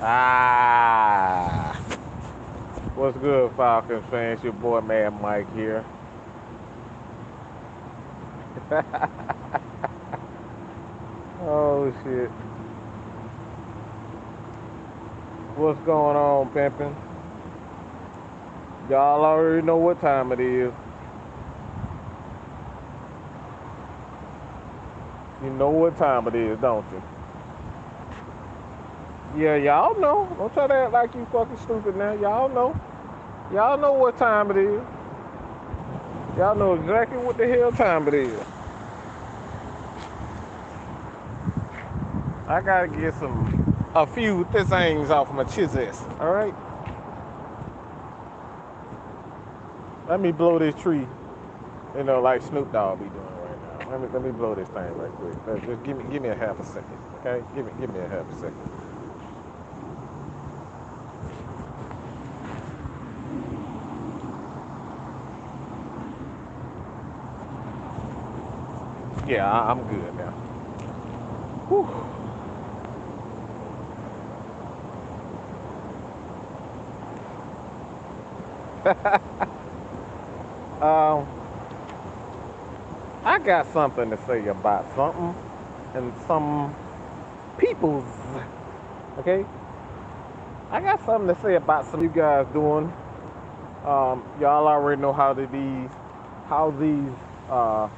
Ah, what's good, Falcons fans? Your boy Mad Mike here. Oh shit, what's going on, pimpin'? Y'all already know what time it is. You know what time it is, don't you? Yeah, y'all know. Don't try to act like you fucking stupid now. Y'all know. Y'all know what time it is. Y'all know exactly what the hell time it is. I gotta get a few things off my chest. All right. Let me blow this tree. You know, like Snoop Dogg be doing right now. Let me blow this thing right quick. Just give me a half a second. Okay. Give me a half a second. Yeah, I'm good now. Whew. um, I got something to say about something and some people's. Okay, I got something to say about some you guys doing. Y'all already know how these uh,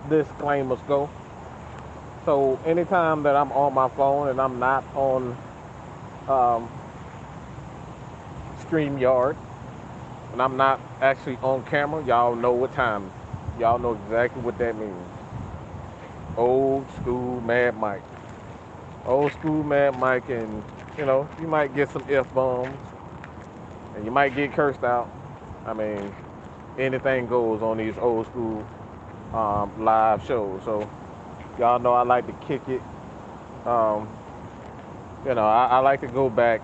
disclaimers go. So anytime that I'm on my phone and I'm not on um, StreamYard and I'm not actually on camera, y'all know what time. Y'all know exactly what that means. Old school Mad Mike. Old school Mad Mike, and you might get some F bombs and you might get cursed out. I mean, anything goes on these old school live shows. So y'all know I like to kick it. Um, I like to go back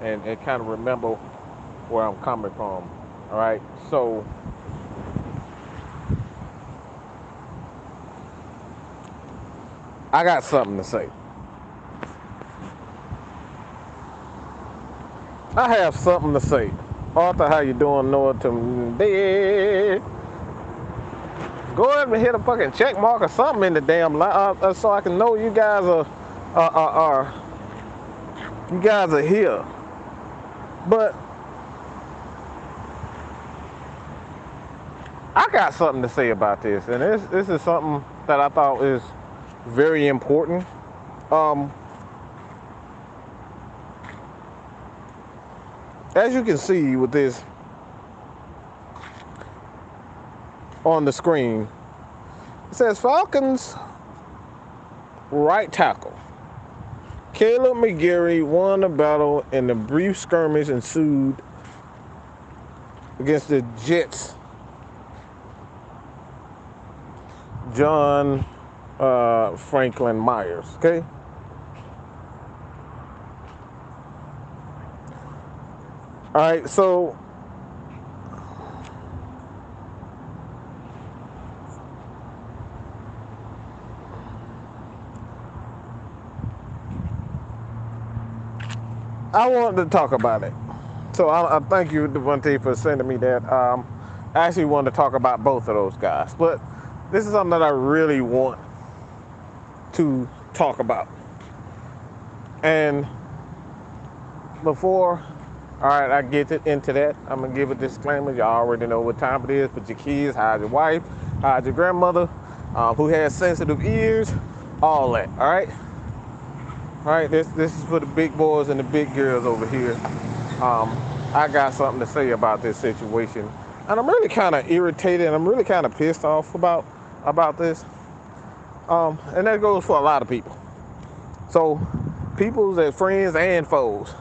and kind of remember where I'm coming from. All right. So I got something to say. I have something to say. Arthur, how you doing? Norton Day. Go ahead and hit a fucking check mark or something in the damn line so I can know you guys are you guys are here. But I got something to say about this, and this is something that I thought is very important. Um, as you can see with this on the screen, it says Falcons right tackle Kaleb McGary won a battle in the brief skirmish ensued against the Jets. John Franklin Myers. Okay. All right. So I wanted to talk about it. So I thank you, Devontae, for sending me that. I actually wanted to talk about both of those guys, but this is something that I really want to talk about. And before, all right, I get into that, I'm gonna give a disclaimer. Y'all already know what time it is. Put your kids, hide your wife, hide your grandmother, who has sensitive ears, all that. All right. This is for the big boys and the big girls over here. I got something to say about this situation, and I'm really kind of irritated, and I'm really kind of pissed off about this. And that goes for a lot of people. So, people that friends and foes.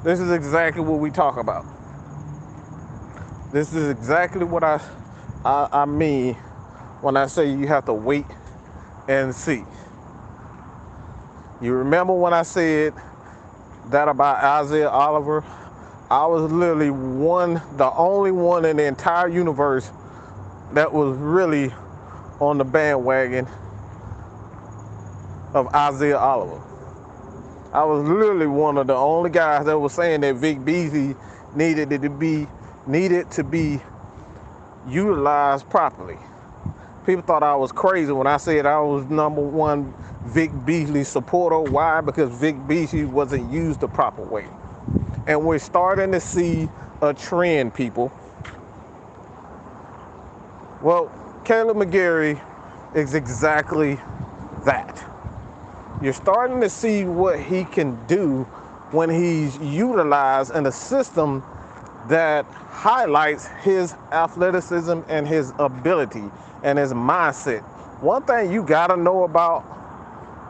This is exactly what we talk about. This is exactly what I mean when I say you have to wait and see. You remember when I said that about Isaiah Oliver? I was literally the only one in the entire universe that was really on the bandwagon of Isaiah Oliver. I was literally one of the only guys that was saying that Vic Beasley needed to be utilized properly. People thought I was crazy when I said I was #1 Vic Beasley supporter. Why? Because Vic Beasley wasn't used the proper way. And we're starting to see a trend, people. Well, Kaleb McGary is exactly that. You're starting to see what he can do when he's utilized in a system that highlights his athleticism and his ability and his mindset. One thing you gotta know about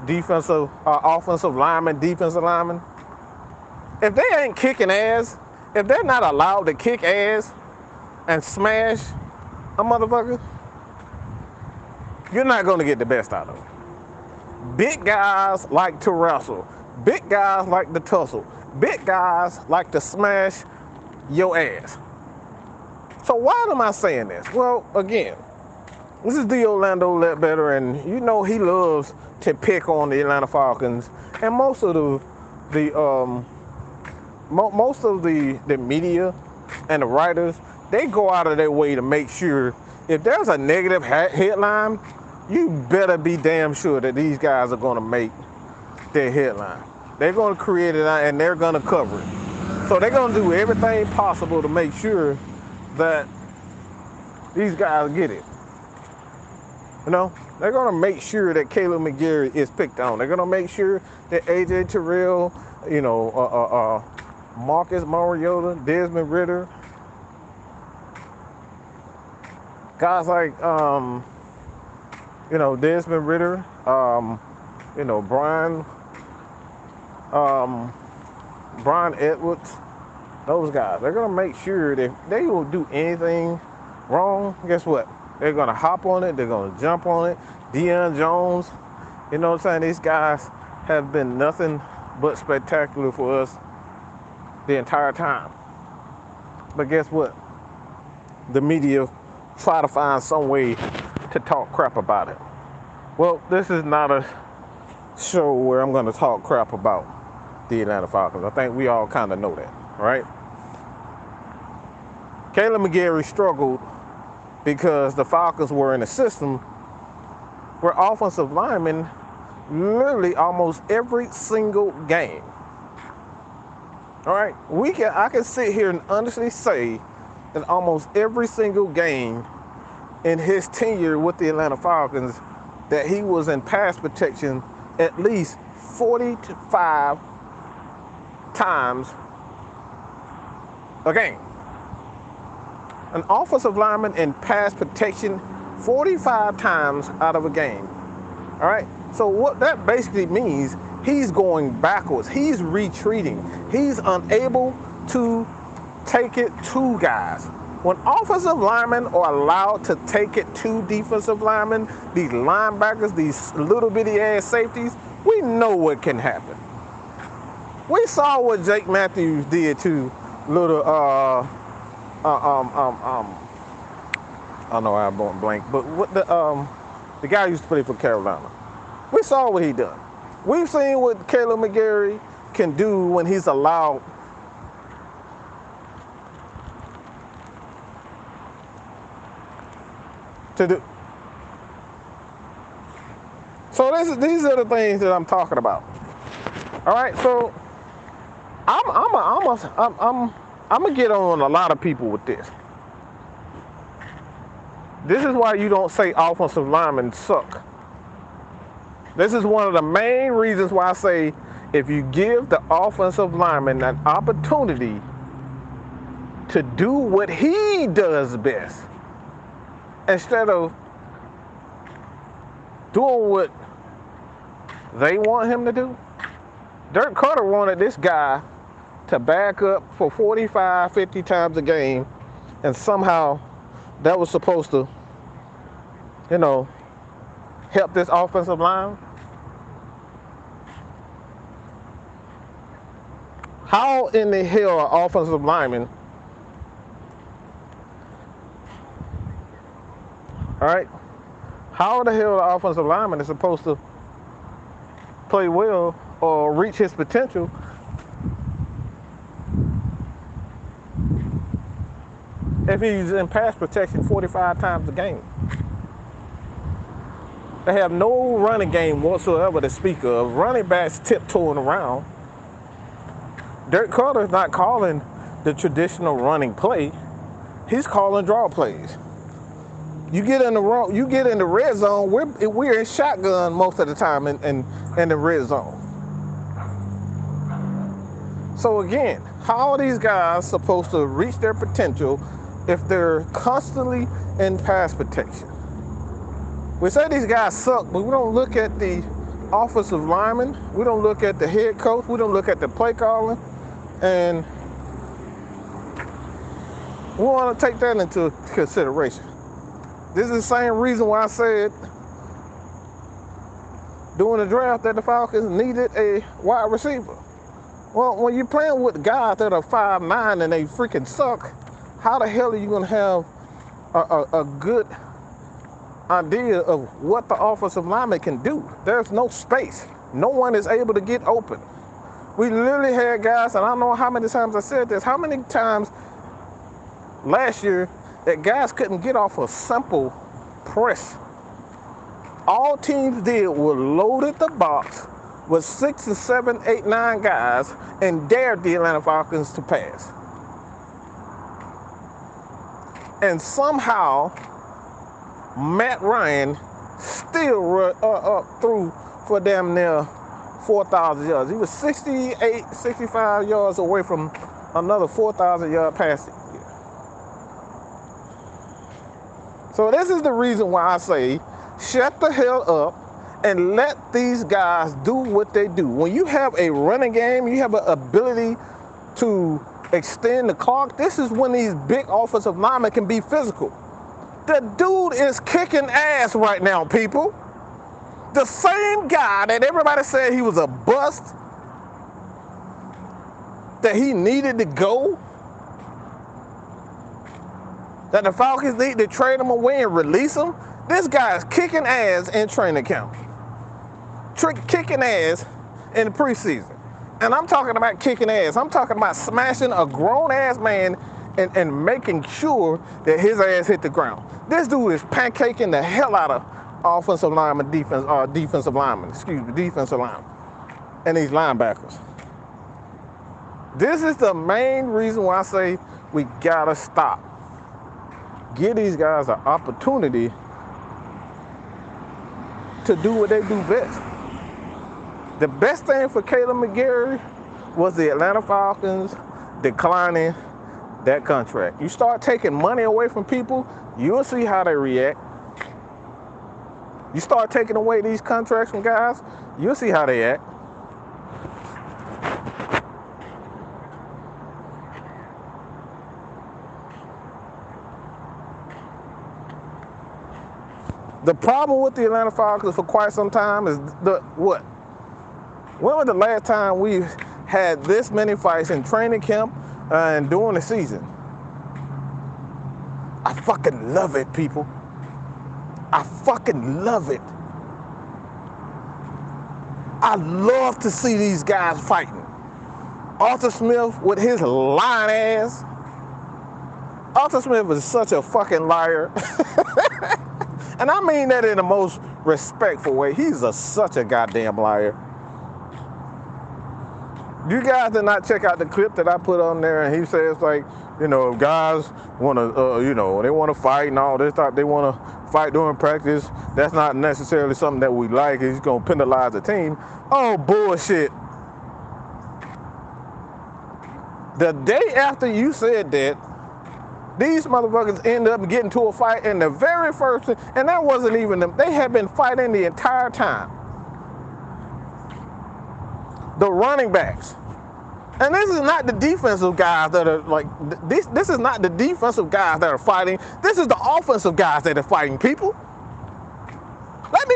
offensive linemen, defensive linemen, if they ain't kicking ass, if they're not allowed to kick ass and smash a motherfucker, you're not gonna get the best out of them. Big guys like to wrestle. Big guys like to tussle. Big guys like to smash your ass. So why am I saying this? Well, again, this is the Orlando Ledbetter, and you know he loves to pick on the Atlanta Falcons, and most of the media and the writers, they go out of their way to make sure if there's a negative headline, you better be damn sure that these guys are going to make their headline. They're going to create it and they're going to cover it. So they're going to do everything possible to make sure that these guys get it. You know, they're going to make sure that Kaleb McGary is picked on. They're going to make sure that AJ Terrell, Marcus Mariota, Desmond Ridder, guys like, Desmond Ridder, Brian Edwards, those guys, they're going to make sure that they will do anything wrong. Guess what? They're going to hop on it. They're going to jump on it. Deion Jones, you know what I'm saying? These guys have been nothing but spectacular for us the entire time. But guess what? The media try to find some way to talk crap about it. Well, this is not a show where I'm going to talk crap about the Atlanta Falcons. I think we all kind of know that, right? Kaleb McGary struggled because the Falcons were in a system where offensive linemen literally almost every single game. All right, I can sit here and honestly say that almost every single game in his tenure with the Atlanta Falcons that he was in pass protection at least 45 times a game. An offensive lineman in pass protection 45 times out of a game. All right, so what that basically means, he's going backwards. He's retreating. He's unable to take it to guys. When offensive linemen are allowed to take it to defensive linemen, these linebackers, these little bitty ass safeties, we know what can happen. We saw what Jake Matthews did to little I know I'm going blank, but what the guy used to play for Carolina. We saw what he done. We've seen what Kaleb McGary can do when he's allowed to do. So these are the things that I'm talking about. All right, so I'm gonna get on a lot of people with this. This is why you don't say offensive linemen suck. This is one of the main reasons why I say if you give the offensive lineman an opportunity to do what he does best, instead of doing what they want him to do. Dirk Carter wanted this guy to back up for 45, 50 times a game, and somehow that was supposed to, help this offensive line. How in the hell are offensive linemen, all right, how the hell are offensive linemen is supposed to play well or reach his potential, if he's in pass protection 45 times a game. They have no running game whatsoever to speak of. Running backs tiptoeing around. Dirk Carter's not calling the traditional running play. He's calling draw plays. You get in the red zone, we're in shotgun most of the time in the red zone. So again, how are these guys supposed to reach their potential if they're constantly in pass protection? We say these guys suck, but we don't look at the offensive lineman. We don't look at the head coach. We don't look at the play calling. And we want to take that into consideration. This is the same reason why I said during the draft that the Falcons needed a wide receiver. Well, when you're playing with guys that are 5'9" and they freaking suck, how the hell are you going to have a good idea of what the offensive lineman can do? There's no space. No one is able to get open. We literally had guys, and I don't know how many times I said this, how many times last year that guys couldn't get off a simple press. All teams did was loaded the box with 6 to 7, 8, 9 guys and dared the Atlanta Falcons to pass. And somehow, Matt Ryan still threw for damn near 4,000 yards. He was 68, 65 yards away from another 4,000 yard passing. So this is the reason why I say, shut the hell up and let these guys do what they do. When you have a running game, you have an ability to extend the clock. This is when these big offensive linemen can be physical. The dude is kicking ass right now, people. The same guy that everybody said he was a bust, that he needed to go, that the Falcons need to trade him away and release him. This guy is kicking ass in training camp. Kicking ass in the preseason. And I'm talking about kicking ass. I'm talking about smashing a grown-ass man and making sure that his ass hit the ground. This dude is pancaking the hell out of defensive linemen, and these linebackers. This is the main reason why I say we gotta stop. Give these guys an opportunity to do what they do best. The best thing for Kaleb McGary was the Atlanta Falcons declining that contract. You start taking money away from people, you'll see how they react. You start taking away these contracts from guys, you'll see how they act. The problem with the Atlanta Falcons for quite some time is what? When was the last time we had this many fights in training camp and during the season? I fucking love it, people. I fucking love it. I love to see these guys fighting. Arthur Smith with his lying ass. Arthur Smith is such a fucking liar. And I mean that in the most respectful way. He's such a goddamn liar. You guys did not check out the clip that I put on there, and he says, like, you know, guys want to, they want to fight and all this stuff. They want to fight during practice. That's not necessarily something that we like. He's going to penalize the team. Oh, bullshit. The day after you said that, these motherfuckers end up getting to a fight in the very first, and that wasn't even them. They had been fighting the entire time. The running backs. And this is not the defensive guys that are like, this is not the defensive guys that are fighting. This is the offensive guys that are fighting, people. Let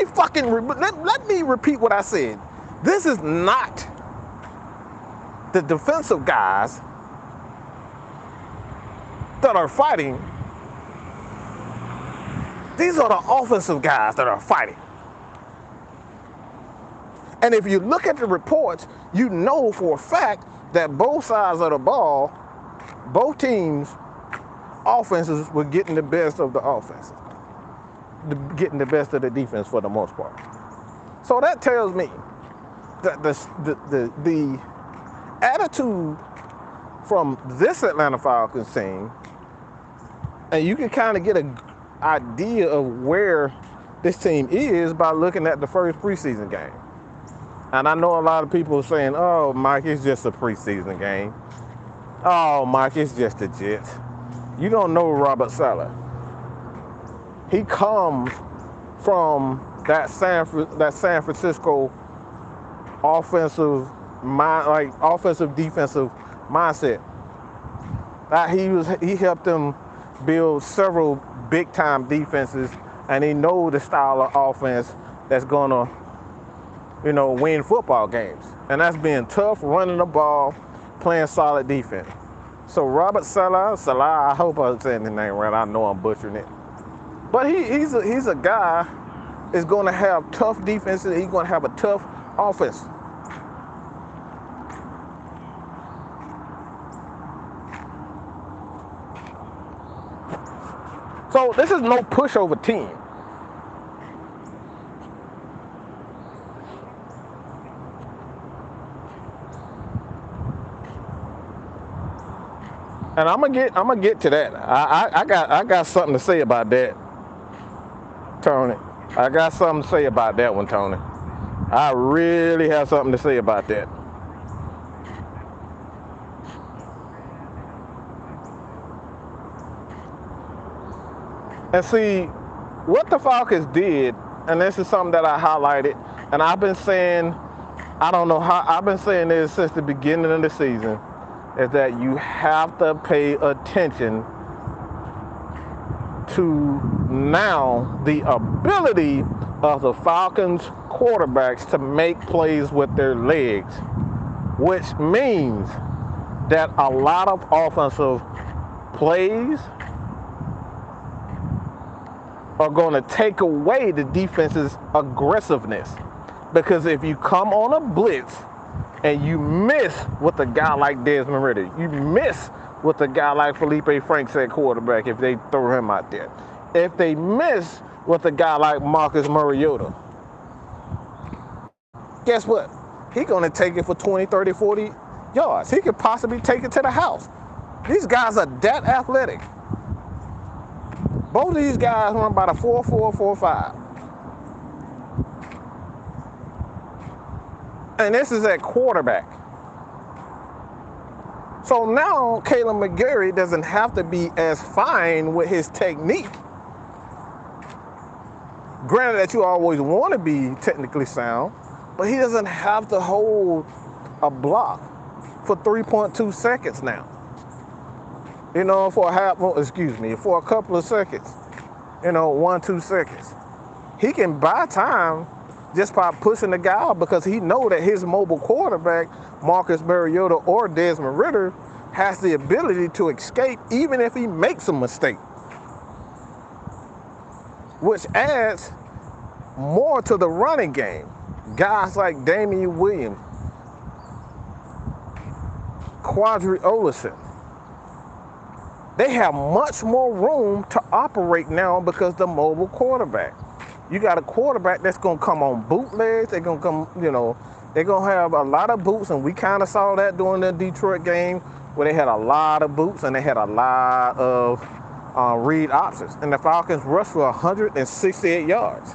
me repeat what I said. This is not the defensive guys that are fighting. These are the offensive guys that are fighting. And if you look at the reports, you know for a fact that both sides of the ball, both teams' offenses were getting the best of the offenses, getting the best of the defense for the most part. So that tells me that the attitude from this Atlanta Falcons team, and you can kind of get an idea of where this team is by looking at the first preseason game. And I know a lot of people are saying, oh, Mike, it's just a preseason game. Oh, Mike, it's just the Jets. You don't know Robert Saleh. He comes from that San Francisco offensive defensive mindset. He helped them build several big time defenses, and he knows the style of offense that's gonna, win football games. And that's being tough, running the ball, playing solid defense. So Robert Saleh, I hope I'm saying his name right. I know I'm butchering it. But he's a guy that's going to have tough defenses. He's going to have a tough offense. So this is no pushover team. And I'm gonna get to that. I got something to say about that, Tony. I got something to say about that one, Tony. I really have something to say about that. And see, what the Falcons did, and this is something that I highlighted, and I've been saying, I've been saying this since the beginning of the season, is that you have to pay attention to now the ability of the Falcons quarterbacks to make plays with their legs, which means that a lot of offensive plays are going to take away the defense's aggressiveness. Because if you come on a blitz and you miss with a guy like Desmond Ridder, you miss with a guy like Felipe Franks at quarterback if they throw him out there. If they miss with a guy like Marcus Mariota, guess what? He's going to take it for 20, 30, 40 yards. He could possibly take it to the house. These guys are that athletic. Both of these guys run about a 4.4, 4.5. And this is at quarterback. So now Kaleb McGary doesn't have to be as fine with his technique. Granted that you always want to be technically sound, but he doesn't have to hold a block for 3.2 seconds now. For a couple of seconds. 1-2 seconds. He can buy time just by pushing the guy out because he know that his mobile quarterback, Marcus Mariota or Desmond Ridder, has the ability to escape even if he makes a mistake. Which adds more to the running game. Guys like Damian Williams, Quadri Olison, they have much more room to operate now because the mobile quarterback. You got a quarterback that's going to come on bootlegs. They're going to come, they're going to have a lot of boots. And we kind of saw that during the Detroit game where they had a lot of boots and they had a lot of read options. And the Falcons rushed for 168 yards.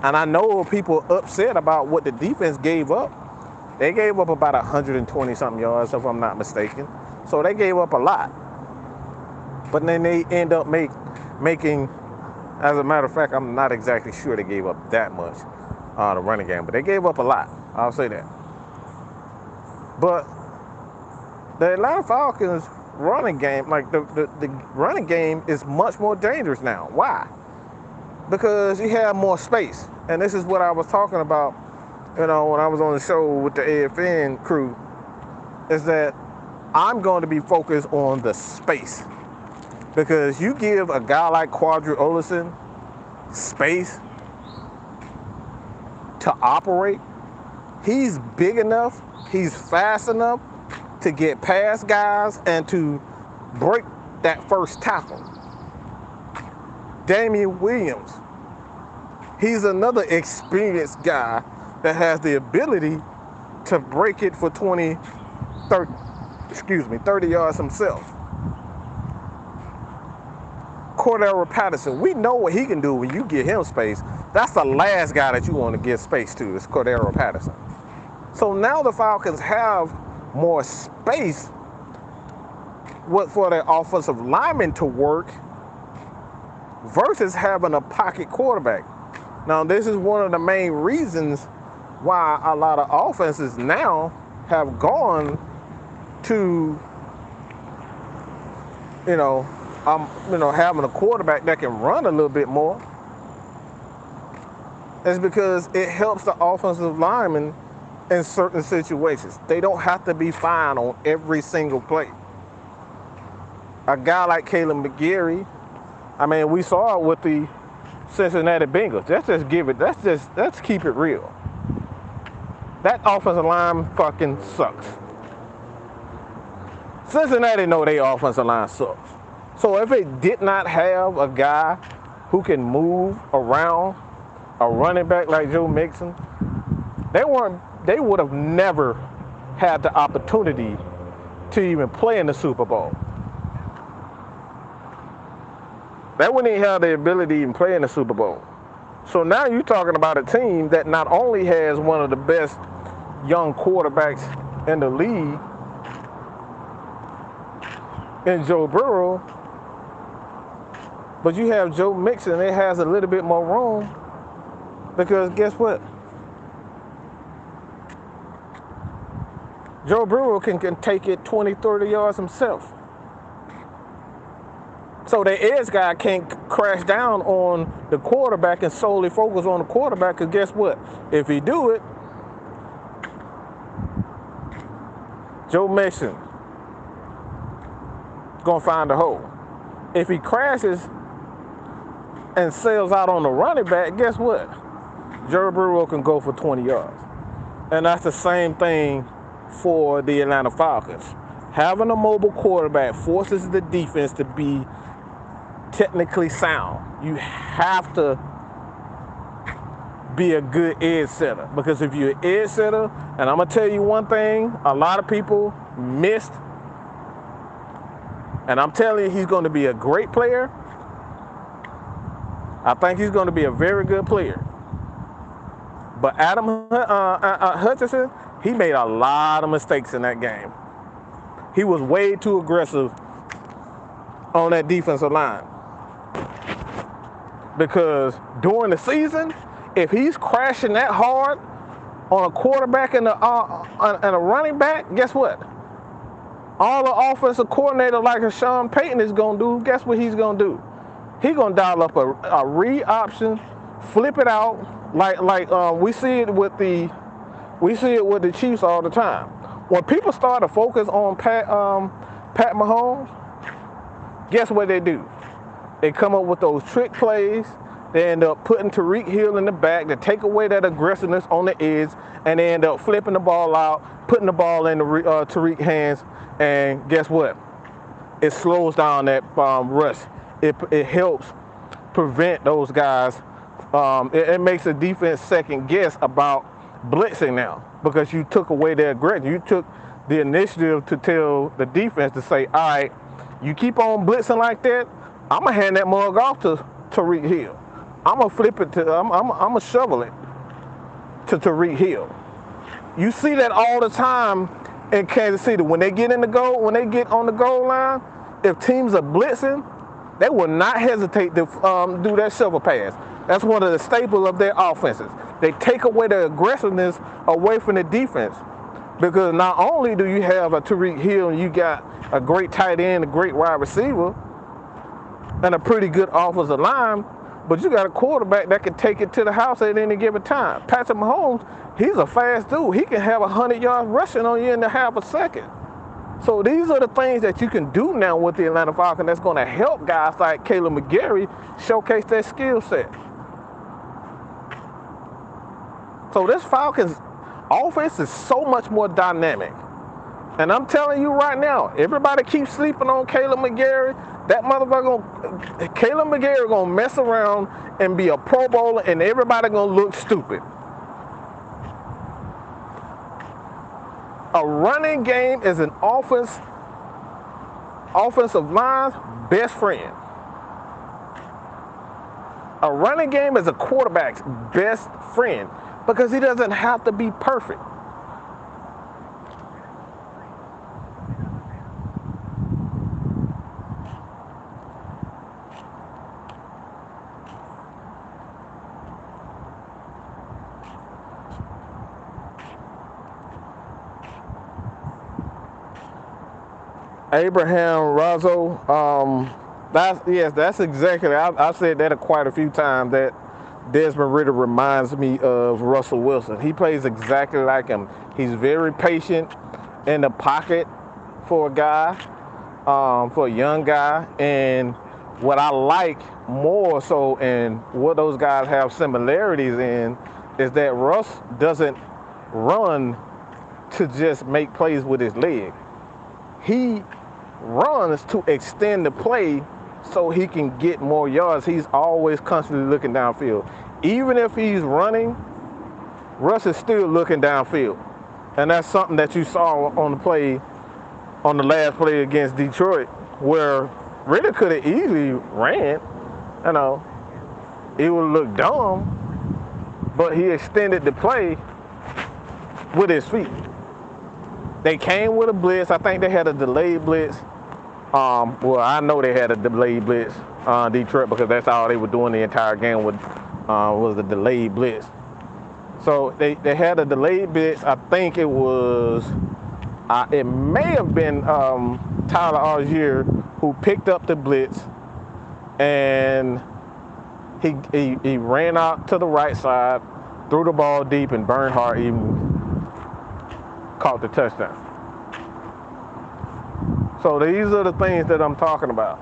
And I know people are upset about what the defense gave up. They gave up about 120-something yards, if I'm not mistaken. So they gave up a lot. But then they end up making, as a matter of fact, I'm not exactly sure they gave up that much the running game, but they gave up a lot. I'll say that. But the Atlanta Falcons running game, like the running game is much more dangerous now. Why? Because you have more space. And this is what I was talking about, when I was on the show with the AFN crew, is that I'm going to be focused on the space. Because you give a guy like Quadri Olison space to operate, He's big enough, he's fast enough to get past guys and to break that first tackle. Damian Williams, he's another experienced guy that has the ability to break it for 30 yards himself. Cordero Patterson, we know what he can do when you give him space. That's the last guy that you want to give space to is Cordero Patterson. So now the Falcons have more space for their offensive linemen to work versus having a pocket quarterback. Now, this is one of the main reasons why a lot of offenses now have gone to, having a quarterback that can run a little bit more. It's because it helps the offensive linemen in certain situations. They don't have to be fine on every single play. A guy like Kaleb McGary, we saw it with the Cincinnati Bengals. Let's keep it real. That offensive line fucking sucks. Cincinnati know their offensive line sucks. So if it did not have a guy who can move around, a running back like Joe Mixon, they would have never had the opportunity to even play in the Super Bowl. They wouldn't even have the ability to even play in the Super Bowl. So now you're talking about a team that not only has one of the best young quarterbacks in the league in Joe Burrow, but you have Joe Mixon. It has a little bit more room because guess what? Joe Burrow can take it 20, 30 yards himself. So the edge guy can't crash down on the quarterback and solely focus on the quarterback, because guess what? If he do it, Joe Mixon is going to find a hole. If he crashes and sails out on the running back, guess what? Joe Burrow can go for 20 yards. And that's the same thing for the Atlanta Falcons. Having a mobile quarterback forces the defense to be technically sound. You have to be a good edge setter, because if you're an edge setter, and I'm gonna tell you one thing a lot of people missed, and I'm telling you he's going to be a great player. I think he's going to be a very good player. But Adam Hutchinson, he made a lot of mistakes in that game. He was way too aggressive on that defensive line. Because during the season, if he's crashing that hard on a quarterback and a running back, guess what? All the offensive coordinator like a Sean Payton is going to do, guess what he's going to do? He's going to dial up a read option, flip it out, like we see it with the Chiefs all the time. When people start to focus on Pat Mahomes, guess what they do? They come up with those trick plays. They end up putting Tyreek Hill in the back to take away that aggressiveness on the edge, and they end up flipping the ball out, putting the ball in the Tyreek hands, and guess what? It slows down that rush. It helps prevent those guys. It makes the defense second guess about blitzing now, because you took away their aggression. You took the initiative to tell the defense to say, all right, you keep on blitzing like that, I'm going to hand that mug off to Tyreek Hill. I'm going to flip it to, I'm going to shovel it to Tyreek Hill. You see that all the time in Kansas City. When they get on the goal line, if teams are blitzing, they will not hesitate to do that shovel pass. That's one of the staples of their offenses. They take away the aggressiveness away from the defense. Because not only do you have a Tyreek Hill and you got a great tight end, a great wide receiver, and a pretty good offensive line, but you got a quarterback that can take it to the house at any given time. Patrick Mahomes, he's a fast dude. He can have 100 yards rushing on you in half a second. So these are the things that you can do now with the Atlanta Falcons that's going to help guys like Kaleb McGary showcase their skill set. So this Falcons offense is so much more dynamic. And I'm telling you right now, everybody keeps sleeping on Kaleb McGary. That motherfucker, Kaleb McGary gonna mess around and be a Pro Bowler, and everybody gonna look stupid. A running game is an offensive line's best friend. A running game is a quarterback's best friend because he doesn't have to be perfect. Abraham Razzo, that's exactly. I've said that quite a few times. That Desmond Ridder reminds me of Russell Wilson. He plays exactly like him. He's very patient in the pocket for a guy, for a young guy. And what I like more so, and what those guys have similarities in, is that Russ doesn't run to just make plays with his leg. He runs to extend the play so he can get more yards. He's always constantly looking downfield. Even if he's running, Russ is still looking downfield. And that's something that you saw on the last play against Detroit, where Ridder could have easily ran. You know, it would look dumb, but he extended the play with his feet. They came with a blitz. I think they had a delayed blitz. Well, I know they had a delayed blitz Detroit, because that's all they were doing the entire game with was the delayed blitz. So they had a delayed blitz. I think it was, it may have been Tyler Algier who picked up the blitz, and he ran out to the right side, threw the ball deep, and Bernhardt even caught the touchdown. So these are the things that I'm talking about.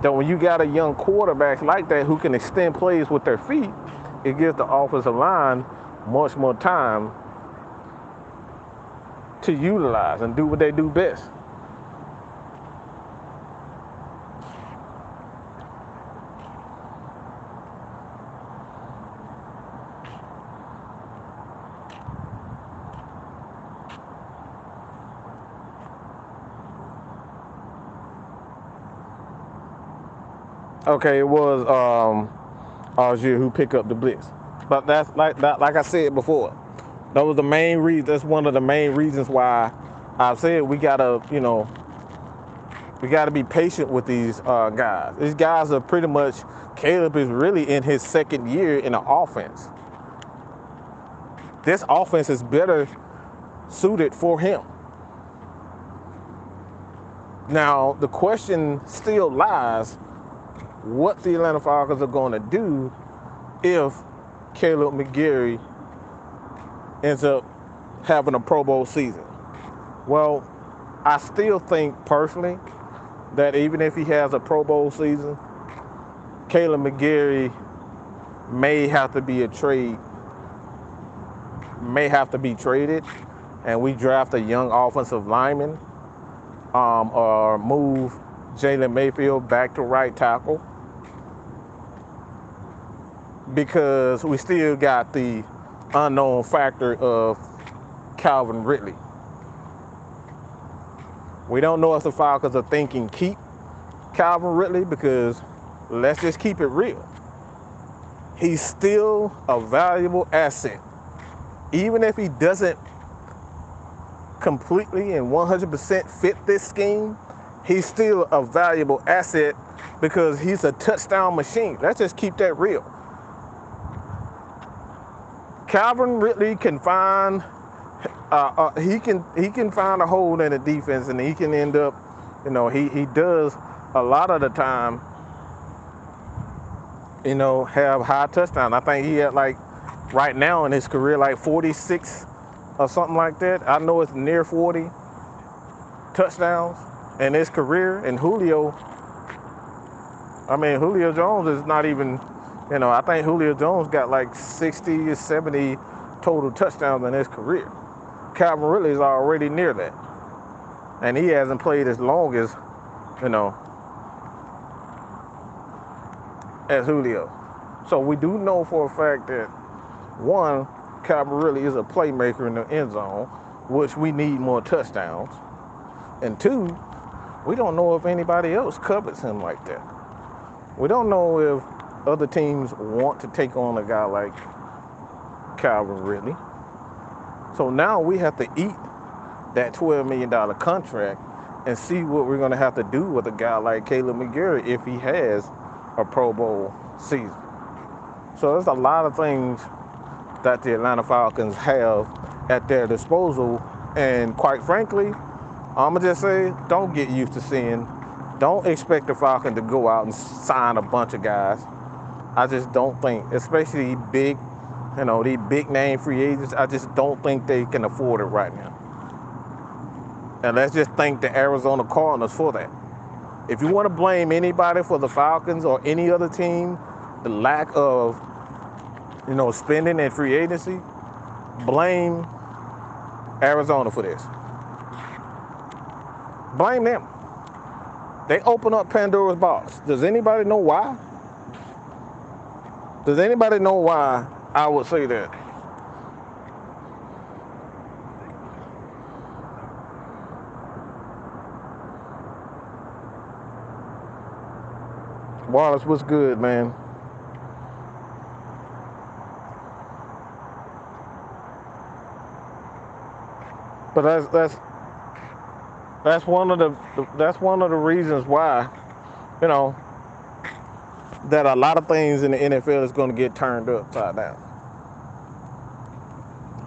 That when you got a young quarterback like that who can extend plays with their feet, it gives the offensive line much more time to utilize and do what they do best. Okay, it was Algier who picked up the blitz. But that's like I said before. That was the main reason. That's one of the main reasons why I said we gotta be patient with these guys. These guys are pretty much. Kaleb is really in his second year in the offense. This offense is better suited for him. Now the question still lies: what the Atlanta Falcons are going to do if Kaleb McGary ends up having a Pro Bowl season. Well, I still think personally that even if he has a Pro Bowl season, Kaleb McGary may have to be traded, and we draft a young offensive lineman, or move Jalen Mayfield back to right tackle, because we still got the unknown factor of Calvin Ridley. We don't know if the Falcons are thinking keep Calvin Ridley, because let's just keep it real. He's still a valuable asset. Even if he doesn't completely and 100% fit this scheme, he's still a valuable asset because he's a touchdown machine. Let's just keep that real. Calvin Ridley can find he can find a hole in the defense, and he can end up, he does a lot of the time, have high touchdowns. I think he had, like, right now in his career, like 46 or something like that. I know it's near 40 touchdowns in his career. And Julio Jones is not even, I think Julio Jones got like 60 or 70 total touchdowns in his career. Calvin Ridley is already near that. And he hasn't played as long as, as Julio. So we do know for a fact that, one, Calvin Ridley is a playmaker in the end zone, which we need more touchdowns. And two, we don't know if anybody else covers him like that. We don't know if other teams want to take on a guy like Calvin Ridley. So now we have to eat that $12 million contract and see what we're going to have to do with a guy like Kaleb McGary if he has a Pro Bowl season. So there's a lot of things that the Atlanta Falcons have at their disposal. And quite frankly, I'm going to just say, don't get used to seeing, don't expect the Falcons to go out and sign a bunch of guys. I just don't think, especially big, these big name free agents, I just don't think they can afford it right now. And let's just thank the Arizona Cardinals for that. If you want to blame anybody for the Falcons or any other team, the lack of, spending and free agency, blame Arizona for this. Blame them. They open up Pandora's box. Does anybody know why? Does anybody know why I would say that? Wallace, what's good, man? But that's one of the reasons why, that a lot of things in the NFL is going to get turned upside down.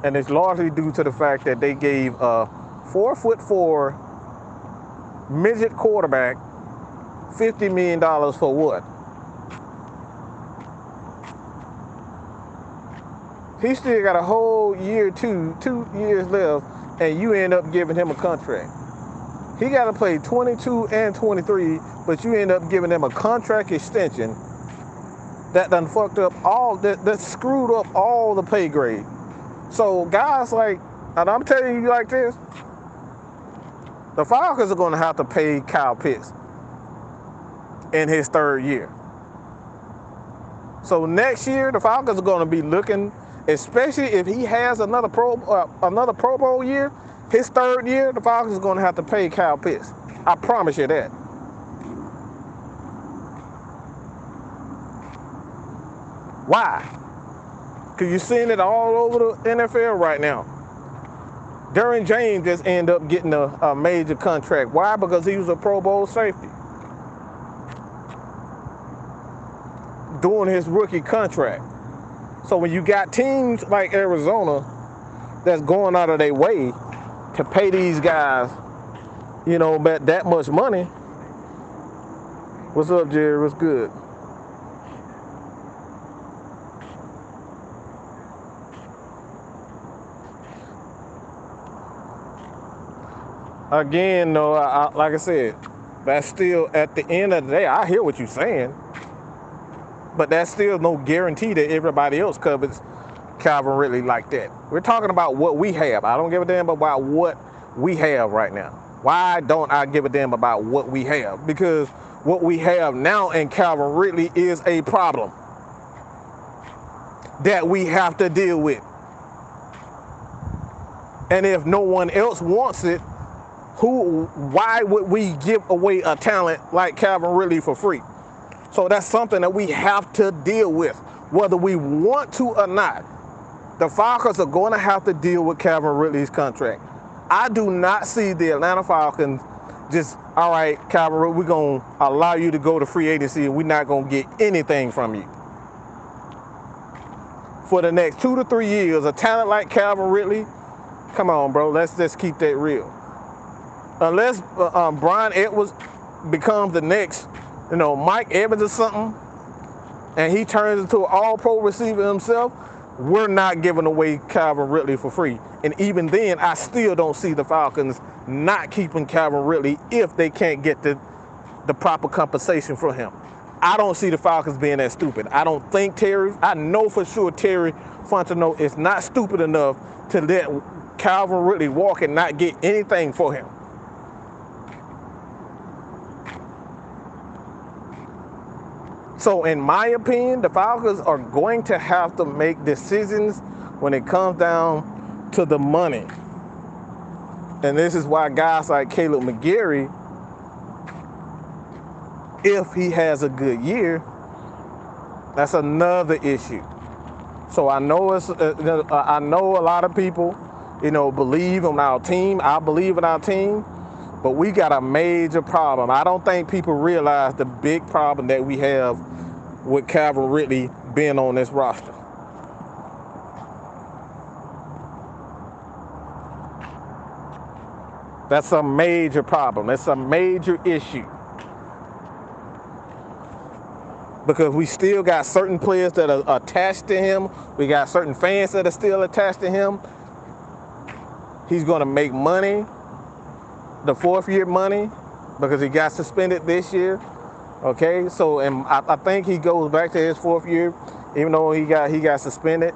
And it's largely due to the fact that they gave a 4'4" midget quarterback $50 million for what? He still got a whole year, 2 years left, and you end up giving him a contract. He got to play 22 and 23, but you end up giving him a contract extension that done fucked up that screwed up all the pay grade. So guys like, and I'm telling you like this, the Falcons are going to have to pay Kyle Pitts in his third year. So next year, the Falcons are going to be looking, especially if he has another Pro Bowl year, his third year, the Falcons are going to have to pay Kyle Pitts. I promise you that. Why? Because you're seeing it all over the NFL right now. Derwin James just ended up getting a major contract. Why? Because he was a Pro Bowl safety during his rookie contract. So when you got teams like Arizona that's going out of their way to pay these guys, that much money. What's up, Jerry? What's good? Again, though, like I said, that's still, at the end of the day, I hear what you're saying, but that's still no guarantee that everybody else covers Calvin Ridley like that. We're talking about what we have. I don't give a damn about what we have right now. Why don't I give a damn about what we have? Because what we have now in Calvin Ridley is a problem that we have to deal with. And if no one else wants it, why would we give away a talent like Calvin Ridley for free? So that's something that we have to deal with, whether we want to or not. The Falcons are going to have to deal with Calvin Ridley's contract. I do not see the Atlanta Falcons just, all right, Calvin Ridley, we're going to allow you to go to free agency and we're not going to get anything from you. For the next 2 to 3 years, a talent like Calvin Ridley, come on, bro, let's just keep that real. Unless Brian Edwards becomes the next, Mike Evans or something, and he turns into an all-pro receiver himself, we're not giving away Calvin Ridley for free. And even then, I still don't see the Falcons not keeping Calvin Ridley if they can't get the proper compensation for him. I don't see the Falcons being that stupid. I know for sure Terry Fontenot is not stupid enough to let Calvin Ridley walk and not get anything for him. So in my opinion, the Falcons are going to have to make decisions when it comes down to the money. And this is why guys like Kaleb McGary, if he has a good year, that's another issue. So I know I know a lot of people, believe in our team. I believe in our team, but we got a major problem. I don't think people realize the big problem that we have with Calvin Ridley being on this roster. That's a major problem. It's a major issue. Because we still got certain players that are attached to him. We got certain fans that are still attached to him. He's going to make money, the fourth year money, because he got suspended this year. Okay, so and I think he goes back to his fourth year, even though he got suspended.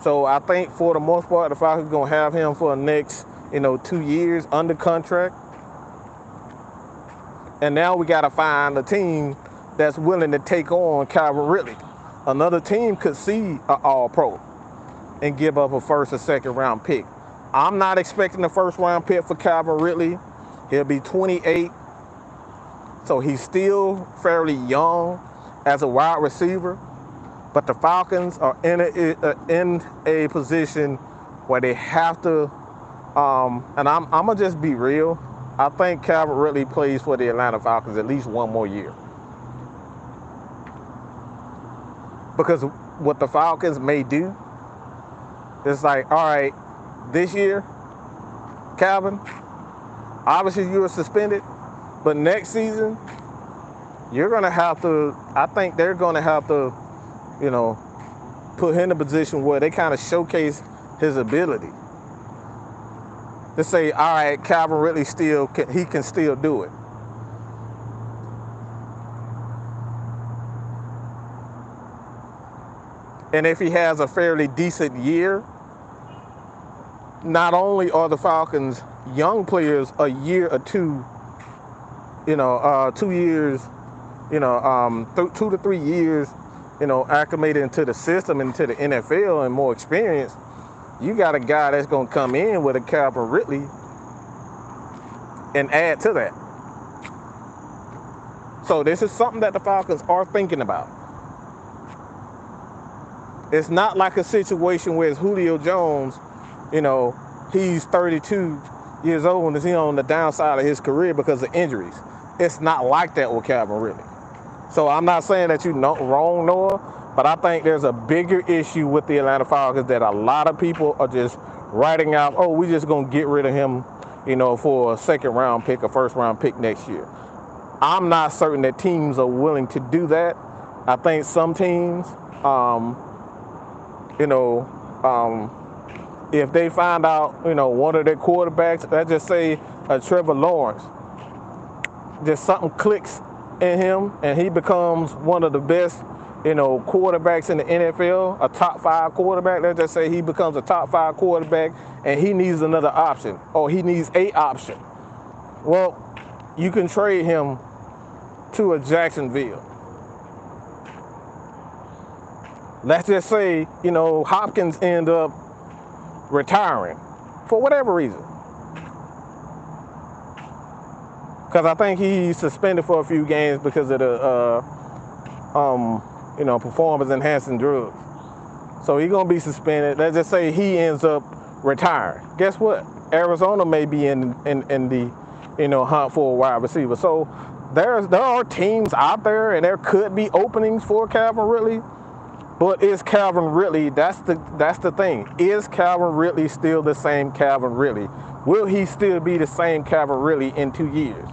So I think for the most part, the Falcons are going to have him for the next 2 years under contract. And now we got to find a team that's willing to take on Calvin Ridley. Another team could see an all-pro and give up a first or second round pick. I'm not expecting a first round pick for Calvin Ridley. He'll be 28. So he's still fairly young as a wide receiver. But the Falcons are in a position where they have to, and I'm going to just be real. I think Calvin Ridley plays for the Atlanta Falcons at least one more year. Because what the Falcons may do, it's like, all right, this year, Calvin, obviously you were suspended, but next season, you're going to have to, I think they're going to have to, put him in a position where they kind of showcase his ability. To say, all right, Calvin Ridley he can still do it. And if he has a fairly decent year, not only are the Falcons young players a year or two, 2 years, 2 to 3 years, acclimated into the system, into the NFL and more experience, you got a guy that's going to come in with a Calvin Ridley and add to that. So this is something that the Falcons are thinking about. It's not like a situation where it's Julio Jones, he's 32 years old and he's on the downside of his career because of injuries. It's not like that with Calvin Ridley. So I'm not saying that you're wrong, Noah, but I think there's a bigger issue with the Atlanta Falcons that a lot of people are just writing out, oh, we're just going to get rid of him, for a second round pick, a first round pick next year. I'm not certain that teams are willing to do that. I think some teams, if they find out, one of their quarterbacks, let's just say Trevor Lawrence, just something clicks in him and he becomes one of the best, quarterbacks in the NFL, a top 5 quarterback. Let's just say he becomes a top 5 quarterback and he needs another option, or he needs a option. Well, you can trade him to a Jacksonville. Let's just say, Hopkins end up retiring for whatever reason. Because I think he's suspended for a few games because of the, performance enhancing drugs. So he's going to be suspended. Let's just say he ends up retiring. Guess what? Arizona may be in the, hunt for a wide receiver. So there are teams out there and there could be openings for Calvin Ridley. But is Calvin Ridley, that's the thing. Is Calvin Ridley still the same Calvin Ridley? Will he still be the same Calvin Ridley in 2 years?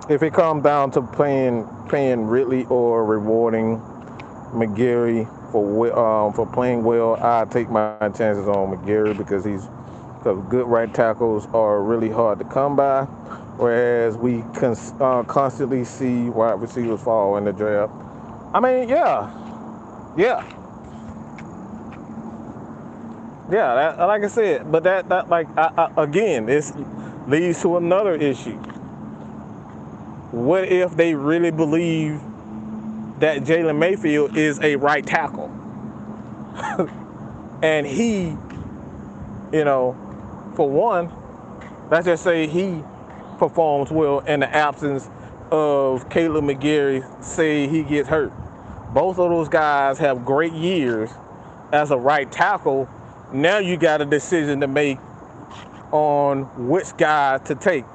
if it comes down to paying Ridley or rewarding McGary for playing well, I take my chances on McGary because good right tackles are really hard to come by, whereas we constantly see wide receivers fall in the draft. I mean, yeah, yeah. Like I said, but that like again, this leads to another issue. What if they really believe that Jalen Mayfield is a right tackle, and he, for one, let's just say he performs well in the absence of Kaleb McGary, say he gets hurt. Both of those guys have great years as a right tackle. Now you got a decision to make on which guy to take.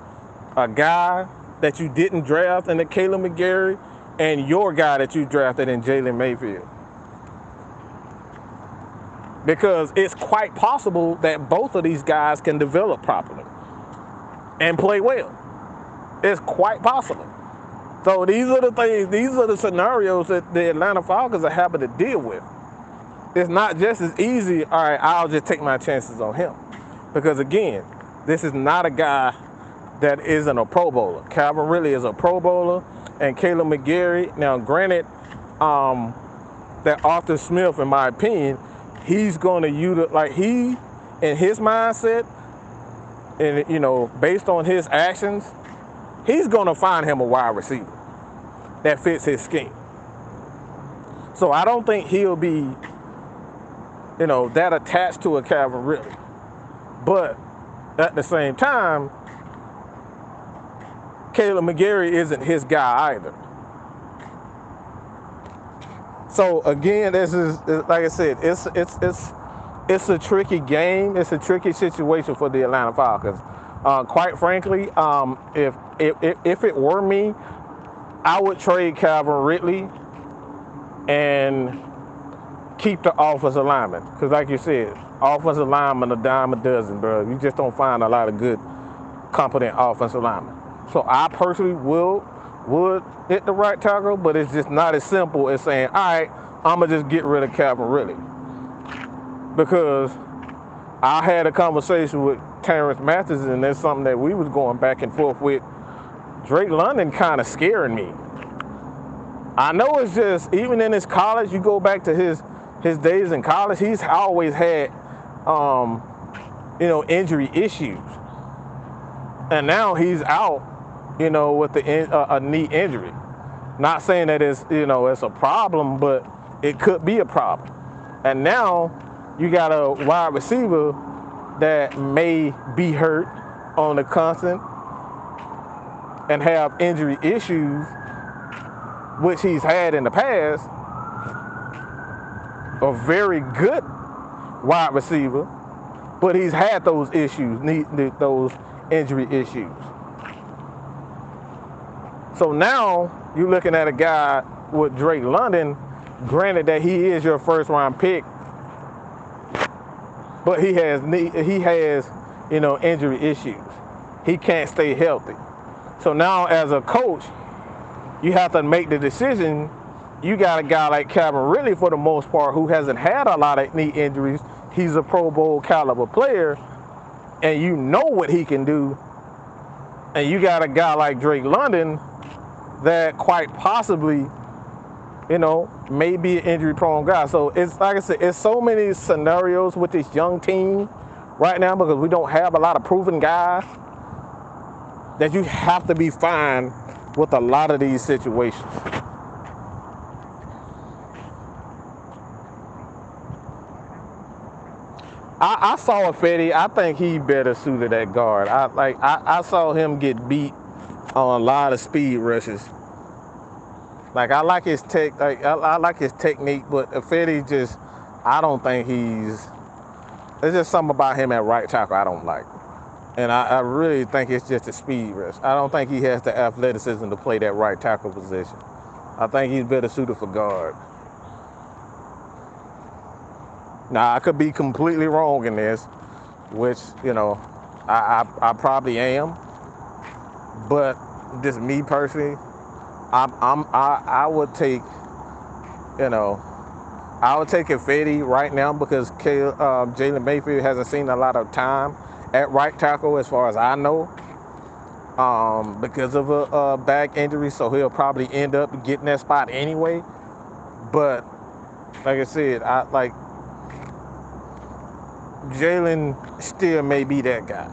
A guy that you didn't draft in the Kaleb McGary and your guy that you drafted in Jalen Mayfield. Because it's quite possible that both of these guys can develop properly and play well. It's quite possible. So these are the scenarios that the Atlanta Falcons are having to deal with. It's not just as easy, all right, I'll just take my chances on him. Because again, this is not a guy that isn't a Pro Bowler. Calvin Ridley is a Pro Bowler, and Kaleb McGary, now granted, that Arthur Smith, in my opinion, he's going to utilize, like he, in his mindset, and based on his actions, he's going to find him a wide receiver that fits his scheme. So I don't think he'll be, that attached to a Calvin Ridley. But at the same time, Kaleb McGary isn't his guy either. So again, this is, like I said, it's a tricky game. It's a tricky situation for the Atlanta Falcons. Quite frankly, if it were me, I would trade Calvin Ridley and keep the offensive lineman. Because like you said, offensive linemen a dime a dozen, bro. You just don't find a lot of good, competent offensive linemen. So I personally would hit the right tackle, but it's just not as simple as saying, all right, I'm going to just get rid of Calvin Ridley. Because I had a conversation with Terrence Mathis, and that's something that we was going back and forth with. Drake London kind of scaring me. I know it's just, even in his college, you go back to his days in college, he's always had, injury issues. And now he's out, with a knee injury. Not saying that it's a problem, but it could be a problem. And now you got a wide receiver that may be hurt on the constant and have injury issues, which he's had in the past. A very good wide receiver, but he's had those issues, those injury issues. So now you're looking at a guy with Drake London, granted that he is your first round pick, but he has injury issues. He can't stay healthy. So now as a coach, you have to make the decision. You got a guy like Calvin Ridley, for the most part, who hasn't had a lot of knee injuries. He's a Pro Bowl caliber player, and you know what he can do. And you got a guy like Drake London that quite possibly, may be an injury-prone guy. So it's like I said, it's so many scenarios with this young team right now, because we don't have a lot of proven guys, that you have to be fine with a lot of these situations. I saw Fetty. I think he better suited at guard. I saw him get beat on a lot of speed rushes. Like I like his I like his technique, but Fetty just, I don't think there's just something about him at right tackle I don't like. And I really think it's just a speed rush. I don't think he has the athleticism to play that right tackle position. I think he's better suited for guard. Now, I could be completely wrong in this, which, I probably am. But just me personally, I would take, you know, I would take Ifedi right now because Jalen Mayfield hasn't seen a lot of time at right tackle as far as I know, because of a back injury. So he'll probably end up getting that spot anyway. But like I said, I like Jalen still may be that guy.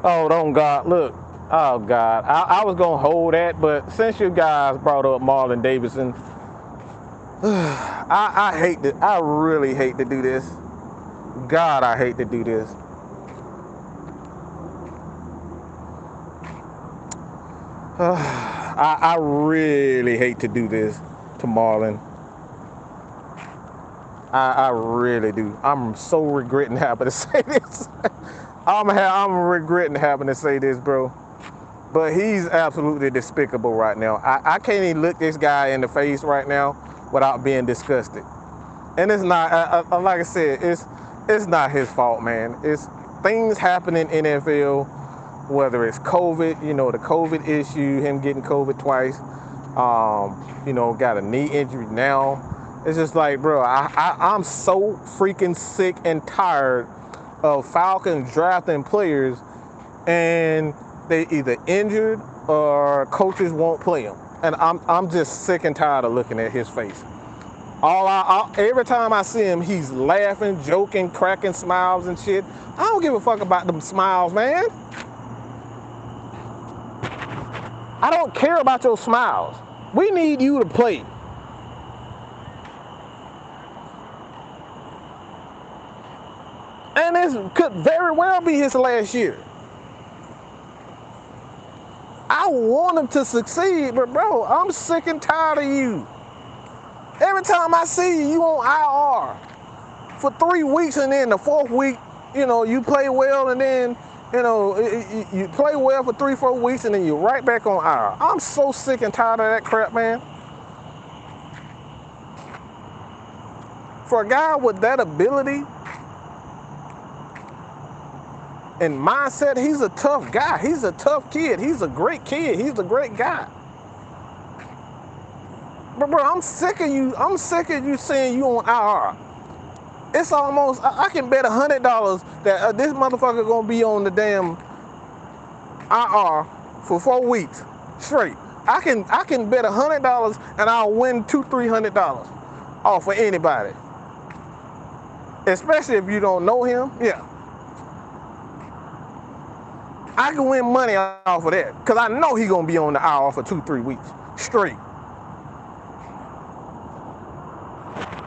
Oh, don't God, look. Oh God, I was gonna hold that, but since you guys brought up Marlon Davidson, I hate to, I really hate to do this. God, I hate to do this. I really hate to do this to Marlon. I really do. I'm so regretting having to say this. I'm regretting having to say this, bro. But he's absolutely despicable right now. I can't even look this guy in the face right now without being disgusted. And it's not, like I said, it's not his fault, man. It's things happening in NFL, whether it's COVID, the COVID issue, him getting COVID twice, got a knee injury now. It's just like, bro, I'm so freaking sick and tired of Falcons drafting players and they either injured or coaches won't play them. And I'm just sick and tired of looking at his face. Every time I see him, he's laughing, joking, cracking smiles and shit. I don't give a fuck about them smiles, man. I don't care about your smiles. We need you to play. And this could very well be his last year. I want him to succeed, but bro, I'm sick and tired of you. Every time I see you, you on IR for 3 weeks, and then the 4th week, you play well, and then, you play well for 3-4 weeks, and then you're right back on IR. I'm so sick and tired of that crap, man. For a guy with that ability and mindset, he's a tough guy. He's a tough kid. He's a great kid. He's a great guy. But bro, I'm sick of you. I'm sick of you saying you on IR. It's almost, I can bet $100 that this motherfucker gonna be on the damn IR for 4 weeks straight. I can bet $100 and I'll win $200-300 off of anybody. Especially if you don't know him. Yeah. I can win money off of that because I know he's gonna be on the IR for 2-3 weeks straight.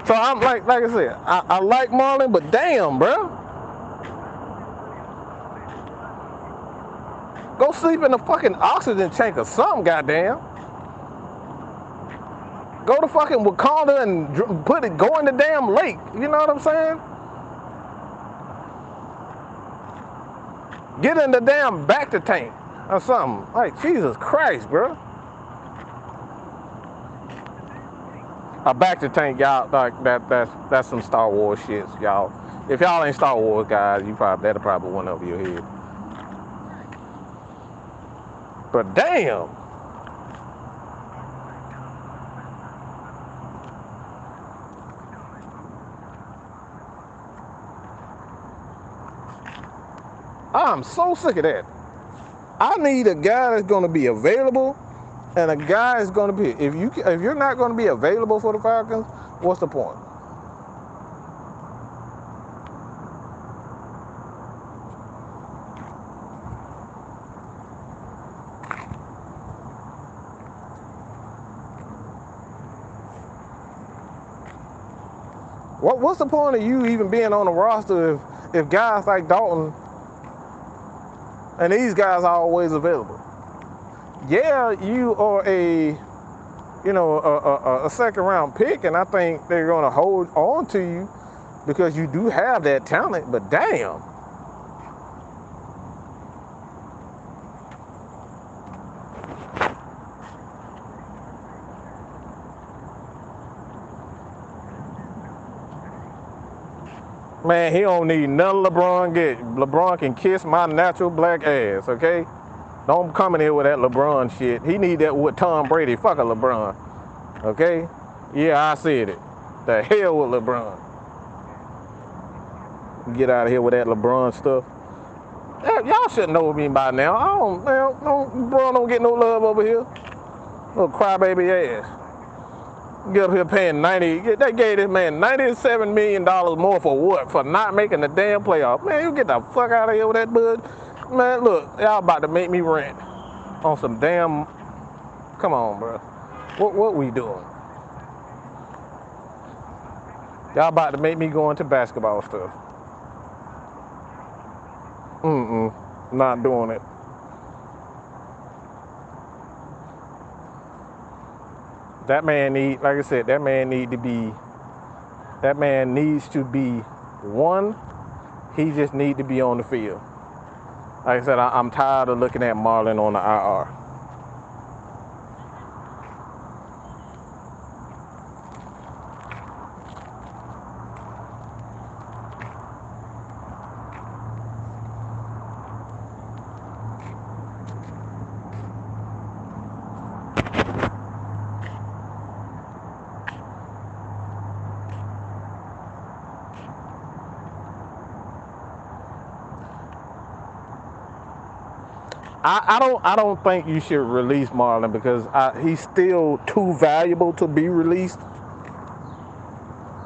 So I'm like I said, I like Marlon, but damn, bro. Go sleep in the fucking oxygen tank or something, goddamn. Go to fucking Wakanda and go in the damn lake. You know what I'm saying? Get in the damn back to tank or something. Like, Jesus Christ, bro. A back to tank, y'all. Like that's some Star Wars shit, y'all. If y'all ain't Star Wars guys, that'll probably went over your head. But damn. I'm so sick of that. I need a guy that's gonna be available, and a guy is gonna be. If you're not gonna be available for the Falcons, what's the point? What's the point of you even being on the roster if guys like Dalton and these guys are always available? Yeah, you are a second round pick, and I think they're going to hold on to you because you do have that talent, but damn. Man, he don't need none LeBron get. LeBron can kiss my natural black ass, okay? Don't come in here with that LeBron shit. He need that with Tom Brady. Fuck a LeBron, okay? Yeah, I said it. The hell with LeBron. Get out of here with that LeBron stuff. Y'all should know me by now. LeBron don't get no love over here. Little crybaby ass. Get up here paying 90. They gave this man $97 million more for what? For not making the damn playoff. Man, you get the fuck out of here with that bud. Man, look, y'all about to make me rant on some damn. Come on, bro. What we doing? Y'all about to make me go into basketball stuff. Not doing it. That man need, like I said, that man needs to be one. He just need to be on the field. Like I said, I'm tired of looking at Marlon on the IR. I don't think you should release Marlon because he's still too valuable to be released.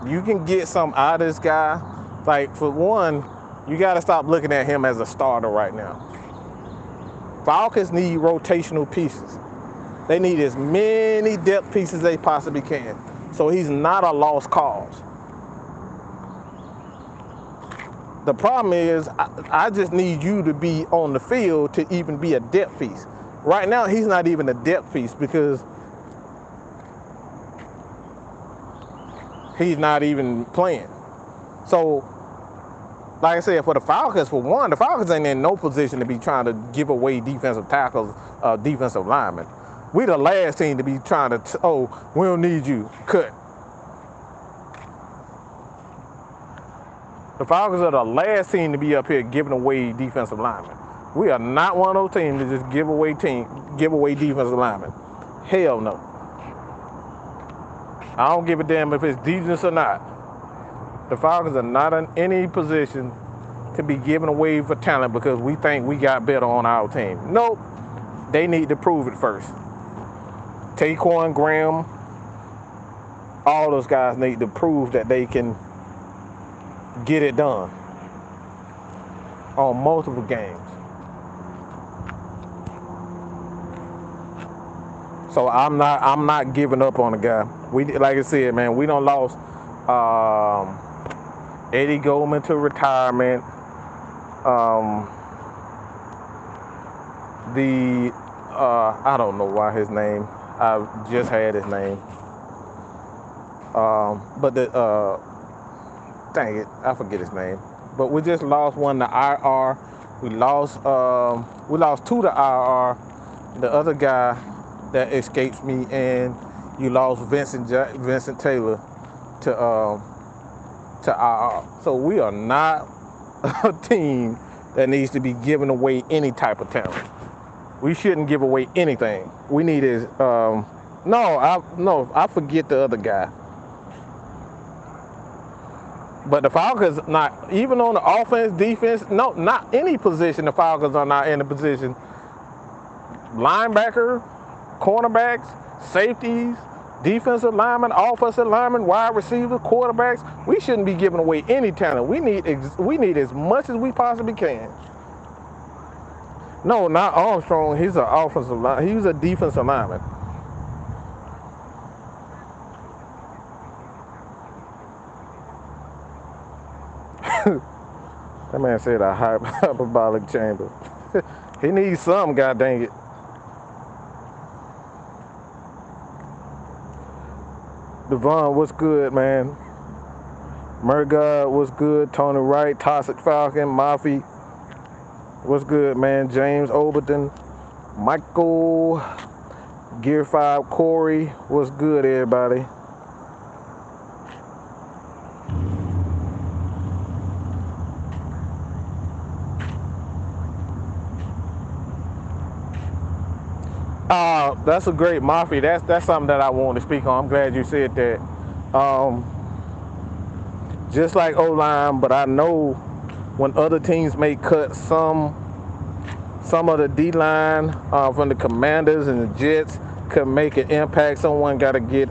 You can get something out of this guy. Like, for one, you got to stop looking at him as a starter right now. Falcons need rotational pieces. They need as many depth pieces they possibly can. So he's not a lost cause. The problem is, I just need you to be on the field to even be a depth piece. Right now, he's not even a depth piece because he's not even playing. So, like I said, for the Falcons, for one, the Falcons ain't in no position to be trying to give away defensive tackles, defensive linemen. We the last team to be trying to, we don't need you, cut. The Falcons are the last team to be up here giving away defensive linemen. We are not one of those teams to just give away defensive linemen. Hell no. I don't give a damn if it's defense or not. The Falcons are not in any position to be giving away for talent because we think we got better on our team. Nope. They need to prove it first. Taquan, Graham, all those guys need to prove that they can get it done on multiple games. So I'm not giving up on the guy. We, like I said, man, we done lost Eddie Goldman to retirement. I don't know why his name. I just had his name. But dang it, I forget his name. But we just lost one to IR. We lost two to IR. The other guy that escapes me, and you lost Vincent Taylor to IR. So we are not a team that needs to be giving away any type of talent. We shouldn't give away anything. We need is I forget the other guy. But the Falcons, not even on the offense, defense, no, not any position. The Falcons are not in a position. Linebacker, cornerbacks, safeties, defensive linemen, offensive linemen, wide receivers, quarterbacks. We shouldn't be giving away any talent. We need as much as we possibly can. No, not Armstrong. He's an offensive line. He was a defensive lineman. That man said a hyperbolic chamber. He needs some, god dang it. Devon, what's good, man? Murgard, what's good? Tony Wright, Toxic Falcon, Mafi, what's good, man? James Overton, Michael, Gear 5, Corey, what's good, everybody? Now, that's a great Mafia. That's something that I want to speak on. I'm glad you said that. Um, just like O-line, but I know when other teams make cuts, some of the D-line from the Commanders and the Jets could make an impact. Someone got to get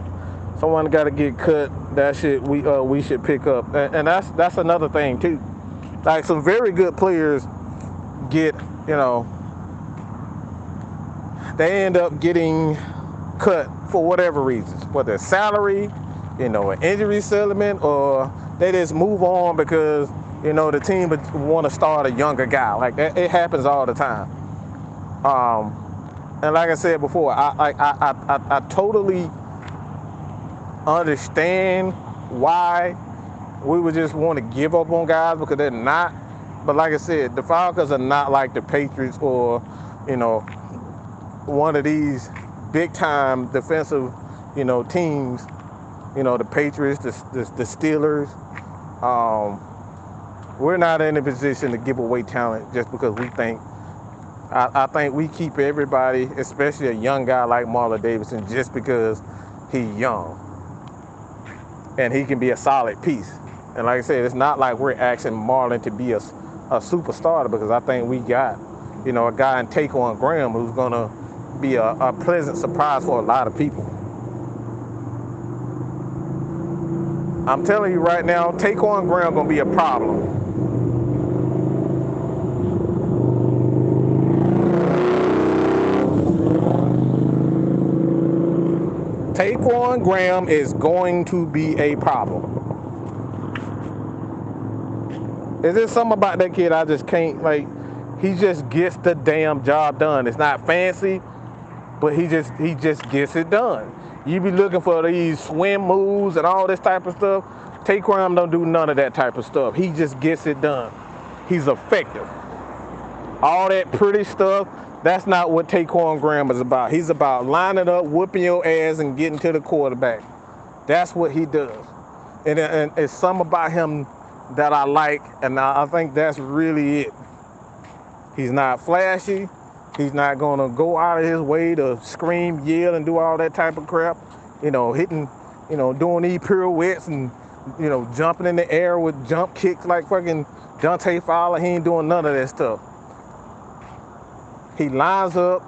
cut. That shit we should pick up, and that's another thing too. Like some very good players get, they end up getting cut for whatever reasons, whether it's salary, an injury settlement, or they just move on because the team would want to start a younger guy. Like that, it happens all the time. And like I said before, I totally understand why we would just want to give up on guys because they're not. But like I said, the Falcons are not like the Patriots or, one of these big time defensive, teams, the Patriots, the Steelers. We're not in a position to give away talent just because we think. I think we keep everybody, especially a young guy like Marlon Davidson, just because he's young and he can be a solid piece. And like I said, it's not like we're asking Marlon to be a superstar, because I think we got, a guy in Taquan Graham who's gonna be a pleasant surprise for a lot of people. I'm telling you right now, Taquan Graham gonna be a problem. Taquan Graham is going to be a problem. Is there something about that kid I just can't, he just gets the damn job done. It's not fancy, but he just gets it done. You be looking for these swim moves and all this type of stuff. Taquan don't do none of that type of stuff. He just gets it done. He's effective. All that pretty stuff, that's not what Taquan Graham is about. He's about lining up, whooping your ass, and getting to the quarterback. That's what he does. And it's something about him that I like, and I think that's really it. He's not flashy. He's not going to go out of his way to scream, yell, and do all that type of crap. Hitting, doing these pirouettes and, jumping in the air with jump kicks like fucking Dante Fowler. He ain't doing none of that stuff. He lines up,